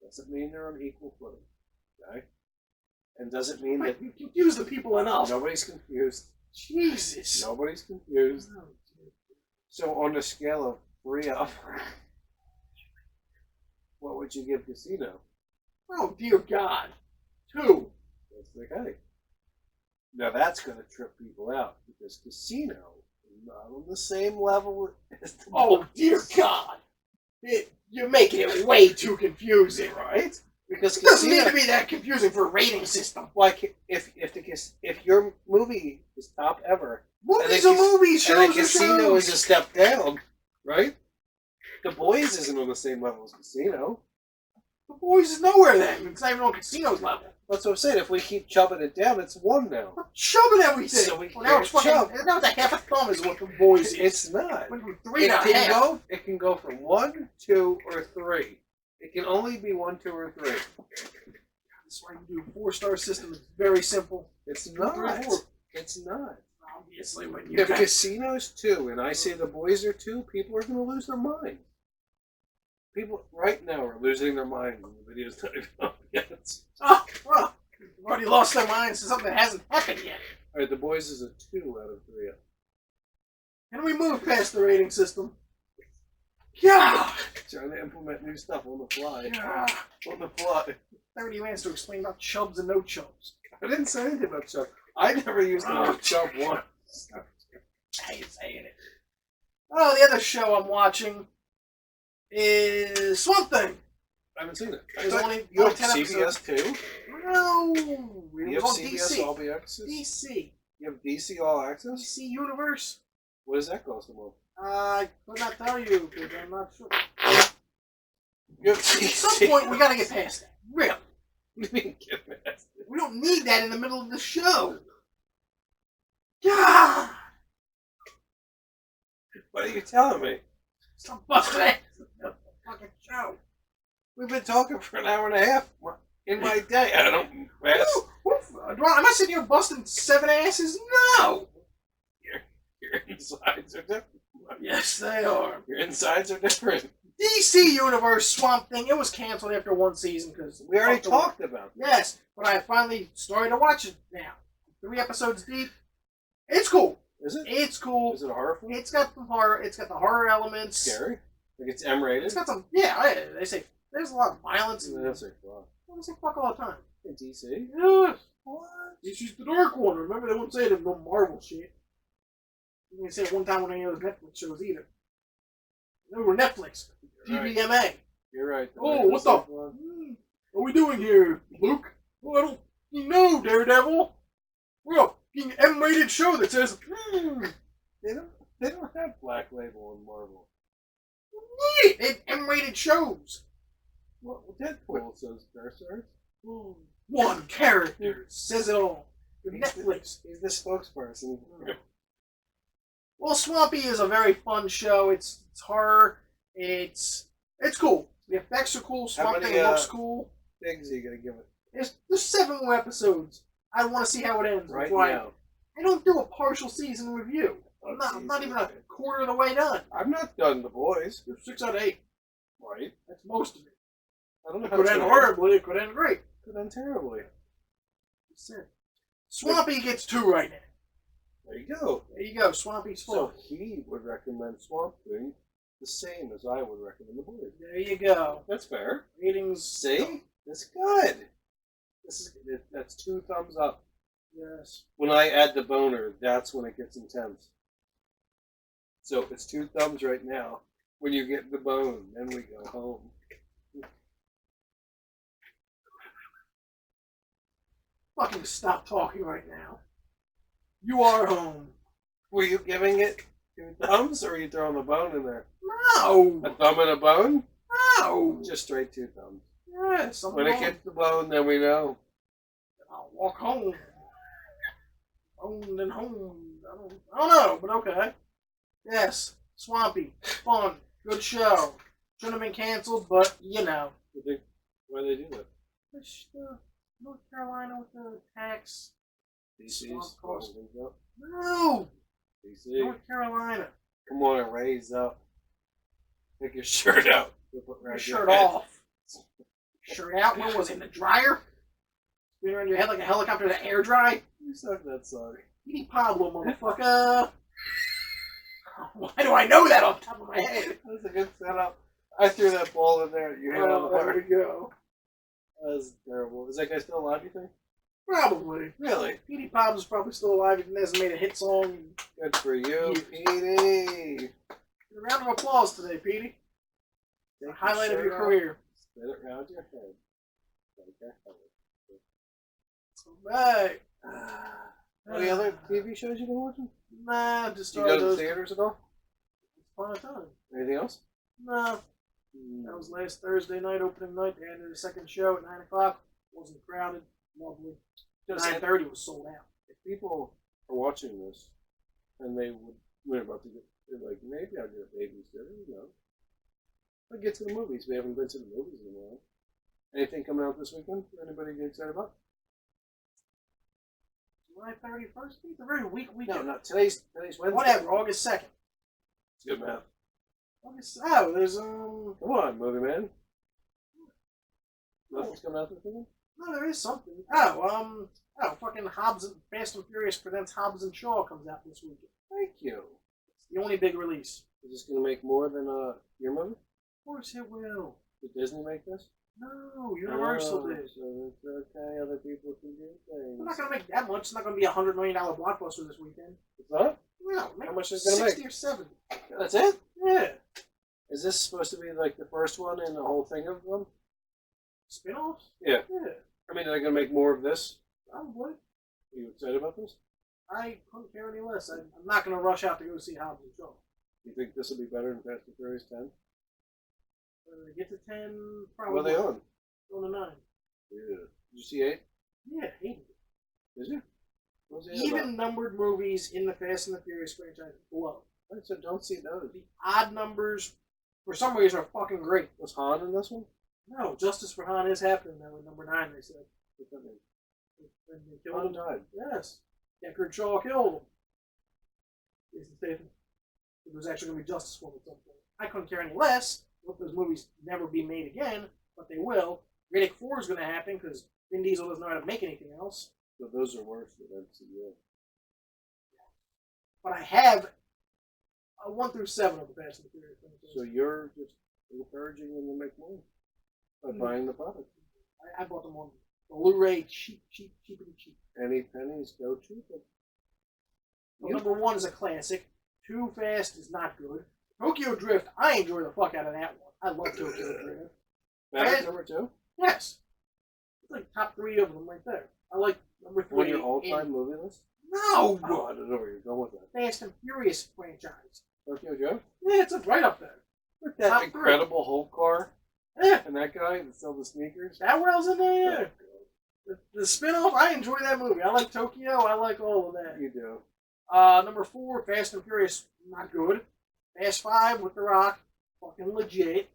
doesn't mean they're on equal footing. Okay? And doesn't mean that You confuse the people enough. nobody's confused. Jesus. Nobody's confused. Oh, dear. So on a scale of 3 up, what would you give Casino? Oh, dear God. 2. That's okay. Now that's going to trip people out because Casino is not on the same level as the Oh, dear God. You're making it way too confusing. right? Because It doesn't need Casino, to be that confusing for a rating system. like if your movie is top ever, Movies then are movies, and then shows are Casino shows. is a step down, right? The Boys isn't on the same level as Casino. The Boys is nowhere then. It's not even on Casino's level. That's what I'm saying. If we keep chubbing it down, it's 1 now. I'm shoving everything. So we now it's can't fucking. shove. Now it's a half a thumb is what The Boys is. It's not. Went from 3 It to can half. go. It can go from 1, 2, or 3. It can only be 1, 2, or 3. That's why you do a 4-star system. It's very simple. It's 2, 3, not. 4. It's not. Obviously, when you If got Casino's 2 and I say The Boys are 2, people are going to lose their mind. People right now are losing their mind when the video's not even up yet. They've already lost their minds to something that hasn't happened yet. All right, The Boys is a 2 out of 3. Can we move past the rating system? Yeah. Trying to implement new stuff on the fly. Yeah. On the fly. 30 minutes to explain about chubs and no chubs. I didn't say anything about chub. I never used the word chub once. I ain't saying it. Oh, the other show I'm watching is Swamp Thing. I haven't seen it. There's only You have 10 episodes. CBS too? No, You it have was on CBS DC. All Access? DC. You have DC All Access? DC Universe. What does that cost a month? I could not tell you because I'm not sure. You have At DC. some point, we gotta get past that. Really. What do you mean get past it? We don't need that in the middle of the show. God! What are you telling me? Stop busting it. The fucking show. We've been talking for an hour and a half in my day. I don't pass. Am I sitting here busting 7 asses? No! Your insides are different. Yes, they are. Your insides are different. DC Universe Swamp Thing. It was canceled after 1 season because We already talked about that. Yes, but I finally started to watch it now. 3 episodes deep. It's cool. Is it? It's cool. Is it a horror film? It's got some horror. It's got the horror elements. Scary? Like it's M-rated? It's got some. Yeah, they say there's a lot of violence. And, That's like, wow. they say fuck all the time. In DC? Yes. What? DC's the dark one. Remember, they wouldn't say it in no Marvel shit. They didn't say it one time on any of those Netflix shows either. They were Netflix. You're right. TVMA. You're right. Oh, what the? What are we doing here, Luke? Oh, I don't know, Daredevil. We're a fucking M-rated show that says, They don't have Black Label on Marvel. need it. They have M-rated shows. Well, Deadpool says Berserk. One character says it all. Netflix. He's the spokesperson. Well, Swampy is a very fun show. It's horror. It's cool. The effects are cool. Swamp many, Thing looks cool. things are you gonna give it There's 7 more episodes. I want to see how it ends. right before now? I don't do a partial season review. I'm not even a quarter of the way done. I'm not done. The boys, There's 6 out of 8. right? That's most of it. I don't know It how could it's end gonna horribly. It could end great. Could end terribly. That's it. Swampy gets 2 right now. There you go. There you go. Swampy's So full. he would recommend Swamp Thing the same as I would recommend the boys. There you go. That's fair. Ratings. See, that's good. That's 2 thumbs up. Yes. When I add the boner, that's when it gets intense. So it's 2 thumbs right now. When you get the bone, then we go home. Fucking stop talking right now. You are home. Were you giving it 2 thumbs, or are you throwing the bone in there? No. A thumb and a bone? No. Just straight 2 thumbs. Yes. When it gets the bone, then we know. I'll walk home. Home and home. I don't know, but okay. Yes. Swampy. Fun. Good show. Shouldn't have been canceled, but you know. Why do they do that? North Carolina with the tax. DC's cost. up. No. DC. North Carolina. Come on and raise up. Take your shirt out. Your shirt off. Shirt out. What was it? In the dryer? Spin around your head like a helicopter to air dry? You suck that song. Petey Pablo, motherfucker. Why do I know that off the top of my head? That's a good setup. I threw that ball in there. You hit it on the There heart. we go. That was terrible. Is that guy still alive, you think? Probably. Really? Petey Pablo's probably still alive. He hasn't made a hit song. Good for you, Years. Petey. A round of applause today, Petey. The highlight of your career. Spin it around your head. Okay. Right. Any other TV shows you've been watching? Nah, just You go to the those. theaters at all? Fun time. Anything else? No. That was last Thursday night, opening night. They added a second show at 9 o'clock. Wasn't crowded. Lovely. Just 9:30 was sold out. if people are watching this and we're about to get, they're like, maybe I'll get a babysitter, you know. I'll get to the movies. We haven't been to the movies in a while. Anything coming out this weekend? Anybody get excited about? July 31st? It's a very weak No, weekend. not today's Wednesday. Whatever, August 2nd. It's good math. There's, Come on, movie man. Nothing's coming out this weekend? no, there is something. Fucking Fast and Furious presents Hobbs and Shaw comes out this weekend. Thank you. It's the only big release. Is this going to make more than your movie? Of course it will. Did Disney make this? No, Universal Oh, did. So it's okay, other people can do things. We're not going to make that much. It's not going to be a $100 million blockbuster this weekend. It's not? No, How much is it gonna 60 or 70. That's it? Yeah. Is this supposed to be like the first one in the whole thing of them? Spin-offs? Yeah. Yeah, I mean, are they going to make more of this? probably. Are you excited about this? I couldn't care any less. I'm not going to rush out to go see Hobbs and Shaw. Do you think this will be better than Fast and Furious 10? When they get to 10, What probably. are they on? On the 9. Yeah. Did you see 8? Yeah, 8. Did you? What was 8 Even numbered movies in the Fast and the Furious franchise blow. about? I said don't see those. The odd numbers, for some reason, are fucking great. Was Han in this one? No, Justice for Han is happening now in number 9, they said. What's that mean? When they killed Han him. died. Yes. Deckard Shaw killed him. Jason Statham. It was actually going to be Justice for him at some point. I couldn't care any less. Hope those movies never be made again, but they will. Riddick 4 is going to happen because Vin Diesel doesn't know how to make anything else. So those are worse than MCU. But I have 1 through 7 of the Fast and the Furious franchise. So you're just encouraging them to make money by buying the product. I bought them on Blu-ray cheap. Any pennies go cheap. Well, number 1 is a classic. Too Fast is not good. Tokyo Drift, I enjoy the fuck out of that one. I love Tokyo Drift. That's number 2? Yes. It's like top 3 of them right there. I like number 3. On your all-time movie list? No! Oh, I don't know where you're going with that. Fast and Furious franchise. Tokyo Joe? Yeah, it's right up there. With that Top incredible Hulk car Yeah, and that guy that sells the sneakers? that well's in there. The spin-off, I enjoy that movie. I like Tokyo. I like all of that. You do. Number 4, Fast and Furious, not good. Fast 5 with The Rock, fucking legit.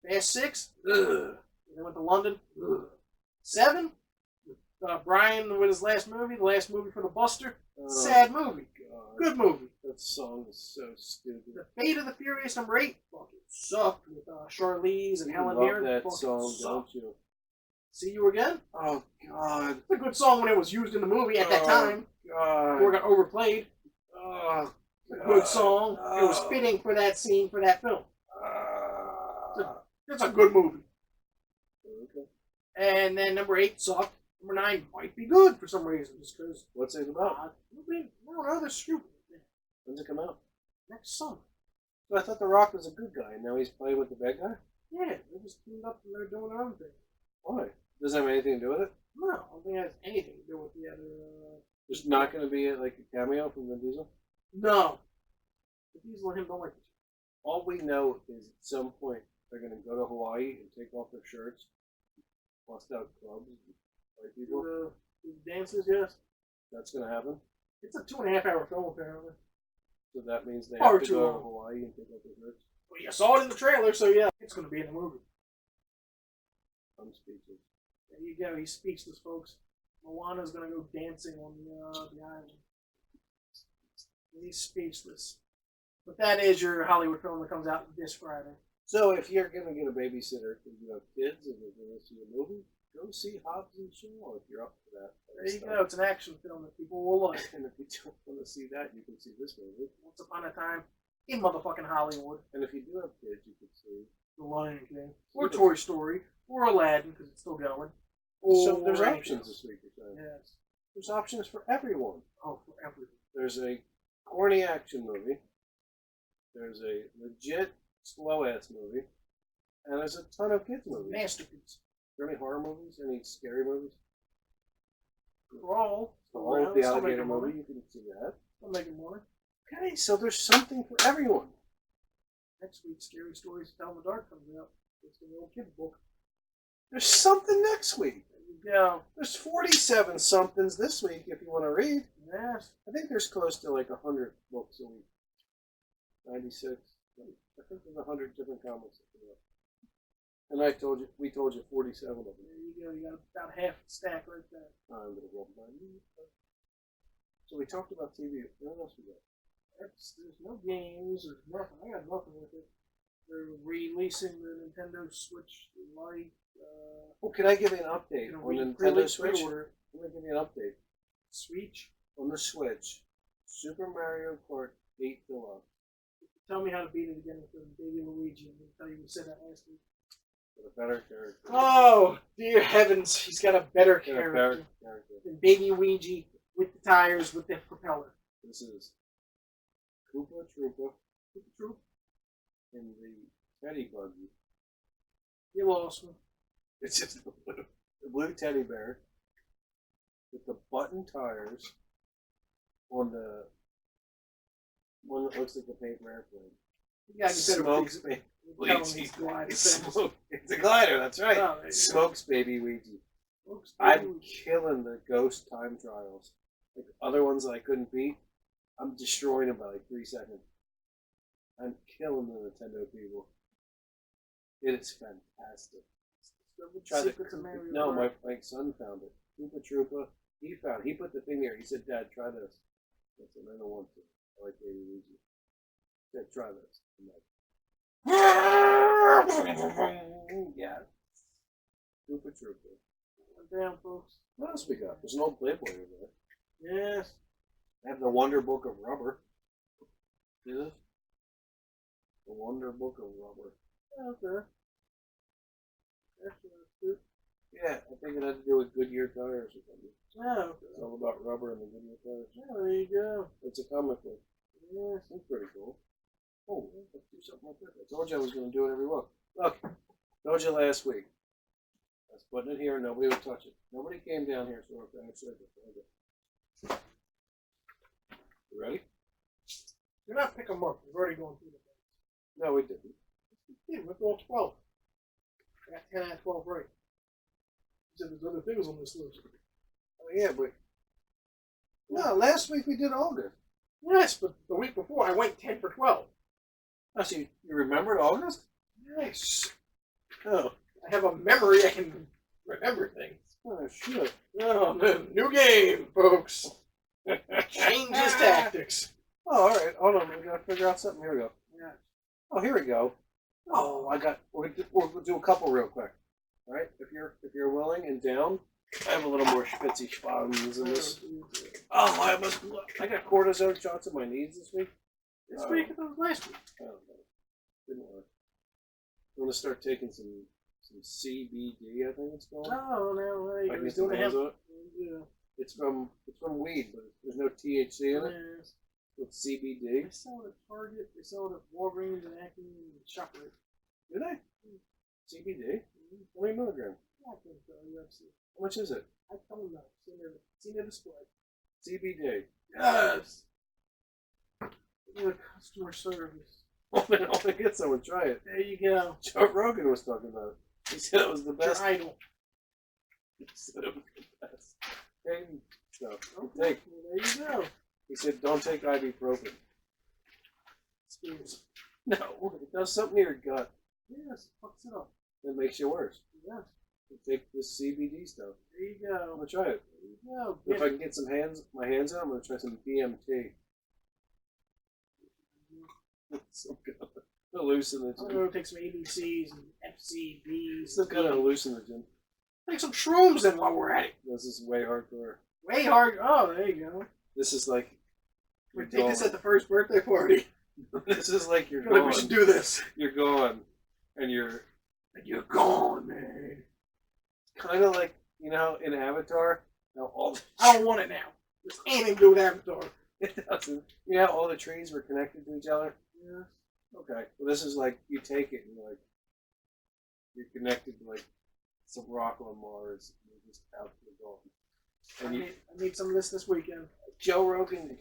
Fast 6, ugh. They went to London. 7. Brian with his last movie, the last movie for the Buster. Sad movie. God. Good movie. That song is so stupid. The Fate of the Furious #8 fucking sucked with Charlize and You Helen love Mirren. that Fucking song, sucked. don't you? See You Again? Oh, God. It's a good song when it was used in the movie at that time. God. Before it got overplayed. Oh, It's a good song. God. It was fitting for that scene, for that film. Ah. It's a good movie. Okay. And then #8 sucked. #9 might be good for some reason, just because. What's it about? I don't know, they're stupid. When's it come out? Next summer. So I thought The Rock was a good guy, and now he's playing with the bad guy? Yeah, they just teamed up and they're doing their own thing. Why? Doesn't have anything to do with it? No, I don't think it has anything to do with the other. Just not going to be like a cameo from Vin Diesel? No. The Diesel and him don't like each All we know is at some point they're going to go to Hawaii and take off their shirts, bust out clubs, and fight people. other. The dances, yes. That's going to happen. It's a 2.5-hour film, apparently. So that means they Far have to too go to long. Hawaii and take off their shirts. Well, you saw it in the trailer, so yeah, it's going to be in the movie. I'm speechless. There you go. He's speechless, folks. Moana's going to go dancing on the island. He's speechless. But that is your Hollywood film that comes out this Friday. So if you're going to get a babysitter because you have kids and you're going to see a movie, go see Hobbs and Shaw if you're up for that. There you go. It's an action film that people will like. And if you don't want to see that, you can see this movie. Once Upon a Time in motherfucking Hollywood. And if you do have kids, you can see. The Lion King. Or Toy Story. Or Aladdin, because it's still going. Or So there's anything options else. this week, you're saying? Yes. There's options for everyone. Oh, for everything. There's a corny action movie. There's a legit slow-ass movie. And there's a ton of kids movies. Masterpiece. Are there any horror movies? Any scary movies? Crawl. All the alligator movie, you can see that. I'm making money. Okay, so there's something for everyone. Next week, Scary Stories to Tell in the Dark comes out. It's the little kid book. There's something next week. There you go. There's 47 somethings this week if you want to read. Yes. I think there's close to like 100 books a week. 96. I think there's 100 different comics. And we told you 47 of them. There you go. You got about half the stack right there. I'm going to roll mine. So we talked about TV. What else we got? There's no games. There's nothing. I got nothing with it. They're releasing the Nintendo Switch Lite. Oh, can I give you an update You know, on the Nintendo pre-release, Switch? pre-order. Let me give you an update. Switch. On the Switch, Super Mario Kart 8 Deluxe. Tell me how to beat it again with the Baby Luigi. I'm going to tell you we said that last week. With a better character. Oh, dear heavens. He's got a better With a better character character. than Baby Luigi with the tires, with the propeller. This is Koopa Troopa True. in the Teddy Buggy. You lost me. It's just the blue teddy bear with the button tires on the one that looks like a paper airplane. You gotta get better Smokes with baby these- tell him Ouija. he's gliding It's things. smoke. It's a glider, that's right. Oh, there you go. Smokes baby Ouija. Smokes I'm baby. killing the ghost time trials. Like other ones that I couldn't beat, I'm destroying them by like 3 seconds. I'm killing the Nintendo people. It is fantastic. Try the Secrets of Mario no, Kart. my son found it. Koopa Troopa. He put the thing there. He said, "Dad, try this." I said, "I don't want to. I like Baby Luigi." He said, "Try this." I'm like, yeah. Koopa Troopa. Damn, folks. What else we got? There's an old Playboy over there. Yes. I have the Wonder Book of Rubber. See this? The Wonder Book of Rubber. Okay. That's good. Yeah, I think it had to do with Goodyear tires or something. Oh, okay. It's all about rubber and the Goodyear tires. Oh, there you go. It's a comic book. Yes. That's pretty cool. Oh, let's do something like that. I told you I was going to do it every week. Look, told you last week. I was putting it here and nobody would touch it. Nobody came down here, so I actually did it. You ready? You're not picking them up. We've already gone through them. No, we didn't. Yeah, we're going 12. I got 10 out of 12 right. You said there's other things on this list. Oh, yeah, but... No, last week we did August. Yes, but the week before I went 10 for 12. Oh, so you remembered August? Nice. Oh. I have a memory. I can remember things. Oh, shit. Oh, man. New game, folks. Change his tactics. Oh, all right. Hold on. We got to figure out something. Here we go. Yeah. Oh, here we go. Oh, we'll do a couple real quick. All right. If you're willing and down, I have a little more spitzy spawns in this. Oh, I got cortisone shots in my knees this week. This week or last week? I don't know. Didn't work. I'm gonna start taking some CBD. I think it's called. Oh, no, I can get some hands on it. It's from weed, but there's no THC in it. Yes. It's CBD. They sell it at Target. They sell it at Walgreens and Acme and ShopRite. Do they? CBD? How many milligrams? I think so. UFC. How much is it? I don't know. See their display. CBD. Yes. The customer service. Only get someone try it. There you go. Joe Rogan was talking about it. He said it was the best. Your idol. He said it was the best. Pain stuff. Okay. Take. Well, there you go. He said, "Don't take ibuprofen." Excuse. No, it does something to your gut Yes, fucks it up. that makes you worse. Yes. You take this CBD stuff. There you I'm go. gonna try it. There you go. If I can get my hands on, I'm gonna try some DMT. Some kind of I'm hallucinogen. gonna take some ABCs and FCBs. Some kind of hallucinogen. Take some shrooms then while we're at it. This is way hardcore. Way hard. Oh, there you go. This is like We you're take this gone. at the first birthday party. This is like you're I feel like we gone. should do this. You're gone, and you're You're gone, man. kind of like in Avatar. Now all I don't want it now. There's anything to do with Avatar. it doesn't. You know how all the trees were connected to each other. Yeah. Okay, well this is like you take it and you're connected to like some rock on Mars. And you're just out to the gone. And I need some of this weekend. Joe Rogan,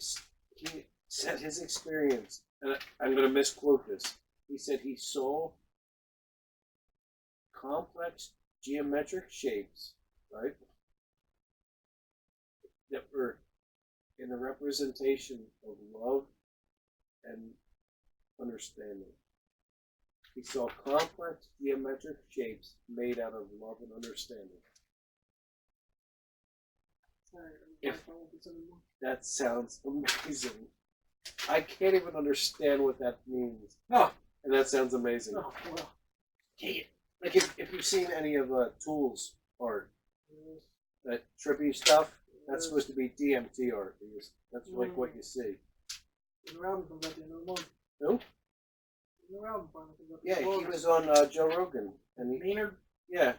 he said his experience, and I'm going to misquote this. He said he saw complex geometric shapes, right, that were in the representation of love and understanding. He saw complex geometric shapes made out of love and understanding. That sounds amazing. I can't even understand what that means. No. And that sounds amazing. Oh, well. Take it. Like if you've seen any of Tool's art, that trippy stuff, that's supposed to be DMT art. That's like what you see. The album comes out the end of the month. Who? The album finally comes out. Yeah, he was on Joe Rogan, and Maynard. and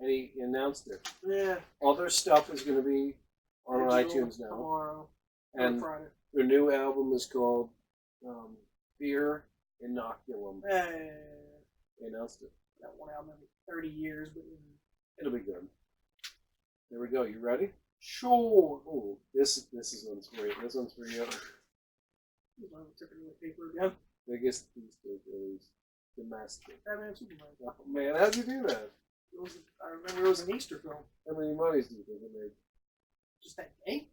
he announced it. Yeah. All their stuff is going to be on iTunes now, Tomorrow. and Friday. their new album is called Fear Inoculum. Hey. They announced it. That one album every 30 years, but It'll be good. There we go. You ready? sure. Ooh, this one's for you. This one's for you. Tipping the paper again. Biggest Easter release. Domestic. Batman Superman. Oh, man, how'd you do that? I remember it was an Easter film. How many monies do you think it made? Just that day?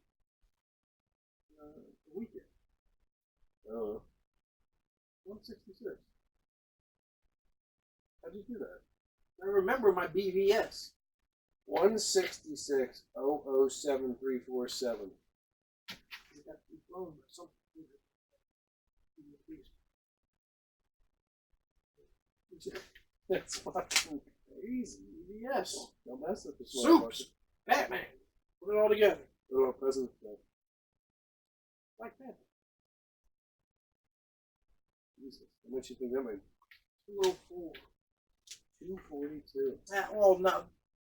The weekend. I don't know. 166. How'd you do that? I remember my BVS. 166 007347. It got to be flown or something. That's fucking crazy. BVS. Don't mess with this Soups. Batman. Put it all together. What about President's Day? Like that. Jesus. How much you think that made? 204. 242. Well, no.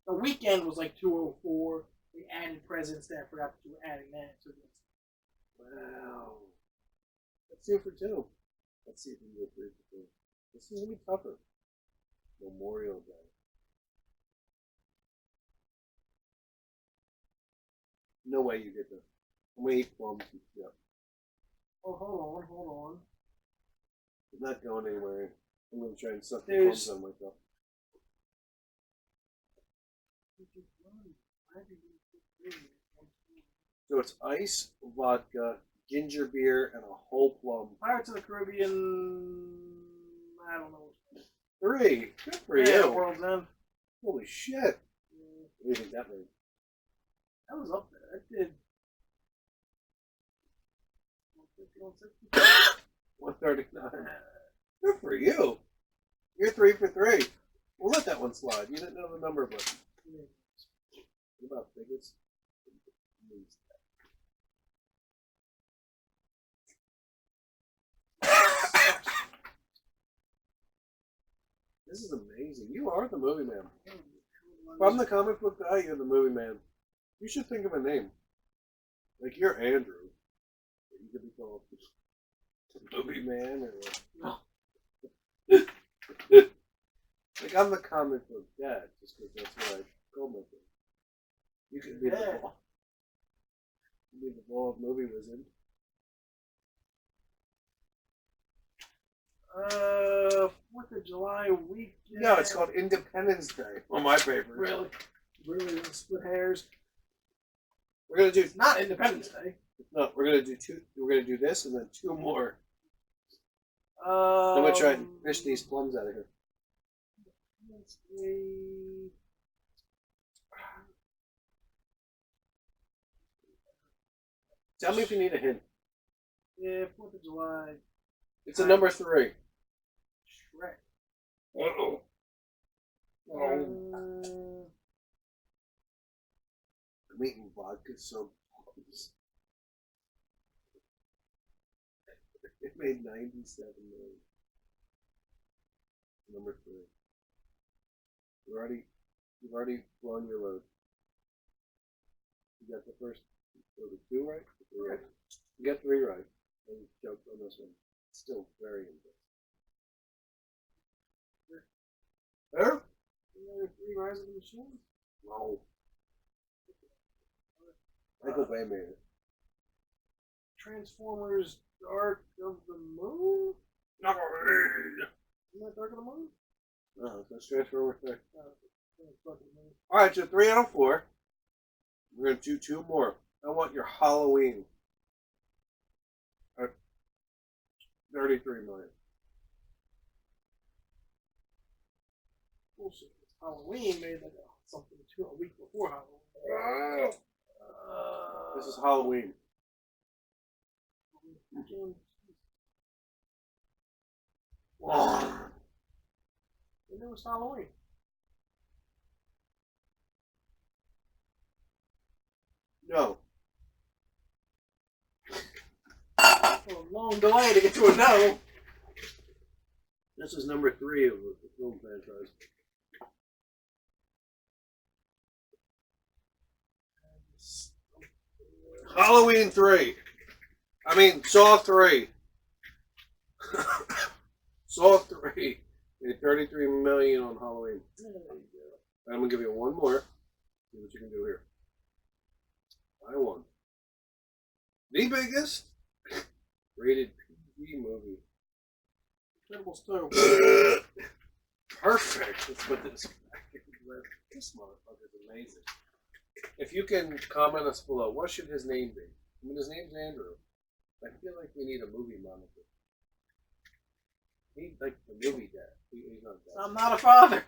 The weekend was like 204. They added President's Day. I forgot that you were adding that. So Wow. Let's do it for 2. Let's see if we can go 3 for 2. This is going to be tougher. Memorial Day. No way you get this. I'm going to eat plums and shit. oh, hold on. It's not going anywhere. I'm going to try and suck the There's- plums on myself. So it's ice, vodka, ginger beer, and a whole plum. Pirates of the Caribbean. I don't know. 3. Good for Yeah, you. World's End. Holy shit! Yeah, What do you think that made? that was up there. That did 150, 139. Good for you. You're 3 for 3. We'll let that one slide. You didn't know the number, but Yeah. what about biggest? This is amazing. You are the movie man. If I'm the comic book guy, you're the movie man. You should think of a name. Like you're Andrew. You could be called Movie Man or like I'm the comic book dad, just because that's what I call myself. You could be the ball. You could be the ball of movie wizard. 4th of July weekend. No, it's called Independence Day on my paper. Really? Really? Gonna split hairs? We're gonna do It's not Independence Day. no. We're gonna do two. We're gonna do this and then two more. I'm I'm gonna try and fish these plums out of here. Tell me if you need a hint. Yeah, 4th of July. It's a number 3. Shrek. Uh-oh. I'm eating vodka so plums. It made 97 million. Number 3. You've already blown your load. You got the first, or the 2 right? The 3 right. You got 3 right. And you joked on this one. Still very impressive. There? Another 3 Rise of the Machines? No. Michael Bay made it. Transformers Dark of the Moon? No. Isn't that Dark of the Moon? No, that's Transformers 3. Dark of the Moon. Alright, so 3 out of 4. We're going to do 2 more. I want your Halloween. 33 million. Bullshit. Halloween made like something a week before Halloween. This is Halloween. And it was Halloween. No. A long delay to get to a no. This is number 3 of the film franchise. Halloween 3. I mean, Saw 3. Saw 3. Made 33 million on Halloween. There you go. I'm going to give you one more. See what you can do here. I won. The biggest rated PG movie. Incredibles 2. Perfect. Let's put this back in the list. This motherfucker is amazing. If you can comment us below, what should his name be? I mean, his name's Andrew. I feel like we need a movie moniker. We need, like, the movie dad. He's not a dad. I'm not a father.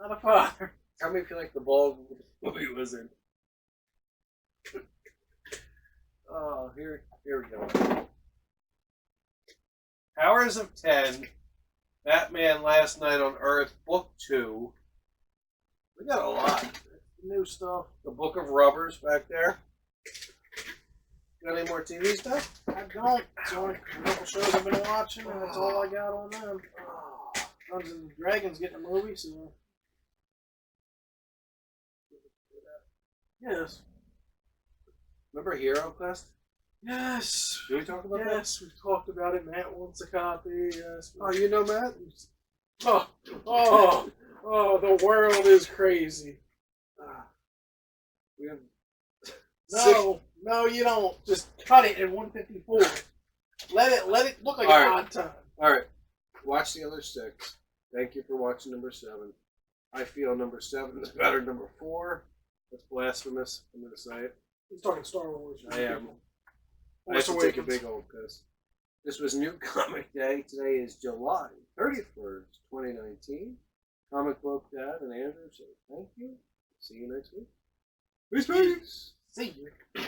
Not a father. Tell me if you like the bald movie wizard. Oh, here we go. Powers of 10, Batman Last Night on Earth, Book 2. We got a lot. New stuff. The Book of Rubbers back there. Got any more TV stuff? I don't. It's only a couple shows I've been watching, and that's all I got on them. Dungeons and Dragons getting a movie, so. Yes. Remember Hero Quest? Yes. Did we talk about that? Yes, we've talked about it. Matt wants a copy. Yes. Oh, you know Matt? Oh, the world is crazy. We have No, you don't. Just cut it at 154. Let it look like All an right. odd time. Alright. Watch the other 6. Thank you for watching number 7. I feel number 7 is better than number 4. That's blasphemous. I'm going to say it. He's talking Star Wars. I am. I Force have to take a Awakens. big old piss. This was New Comic Day. Today is July 31st, 2019. Comic Book Dad and Andrew say thank you. See you next week. Peace. See you.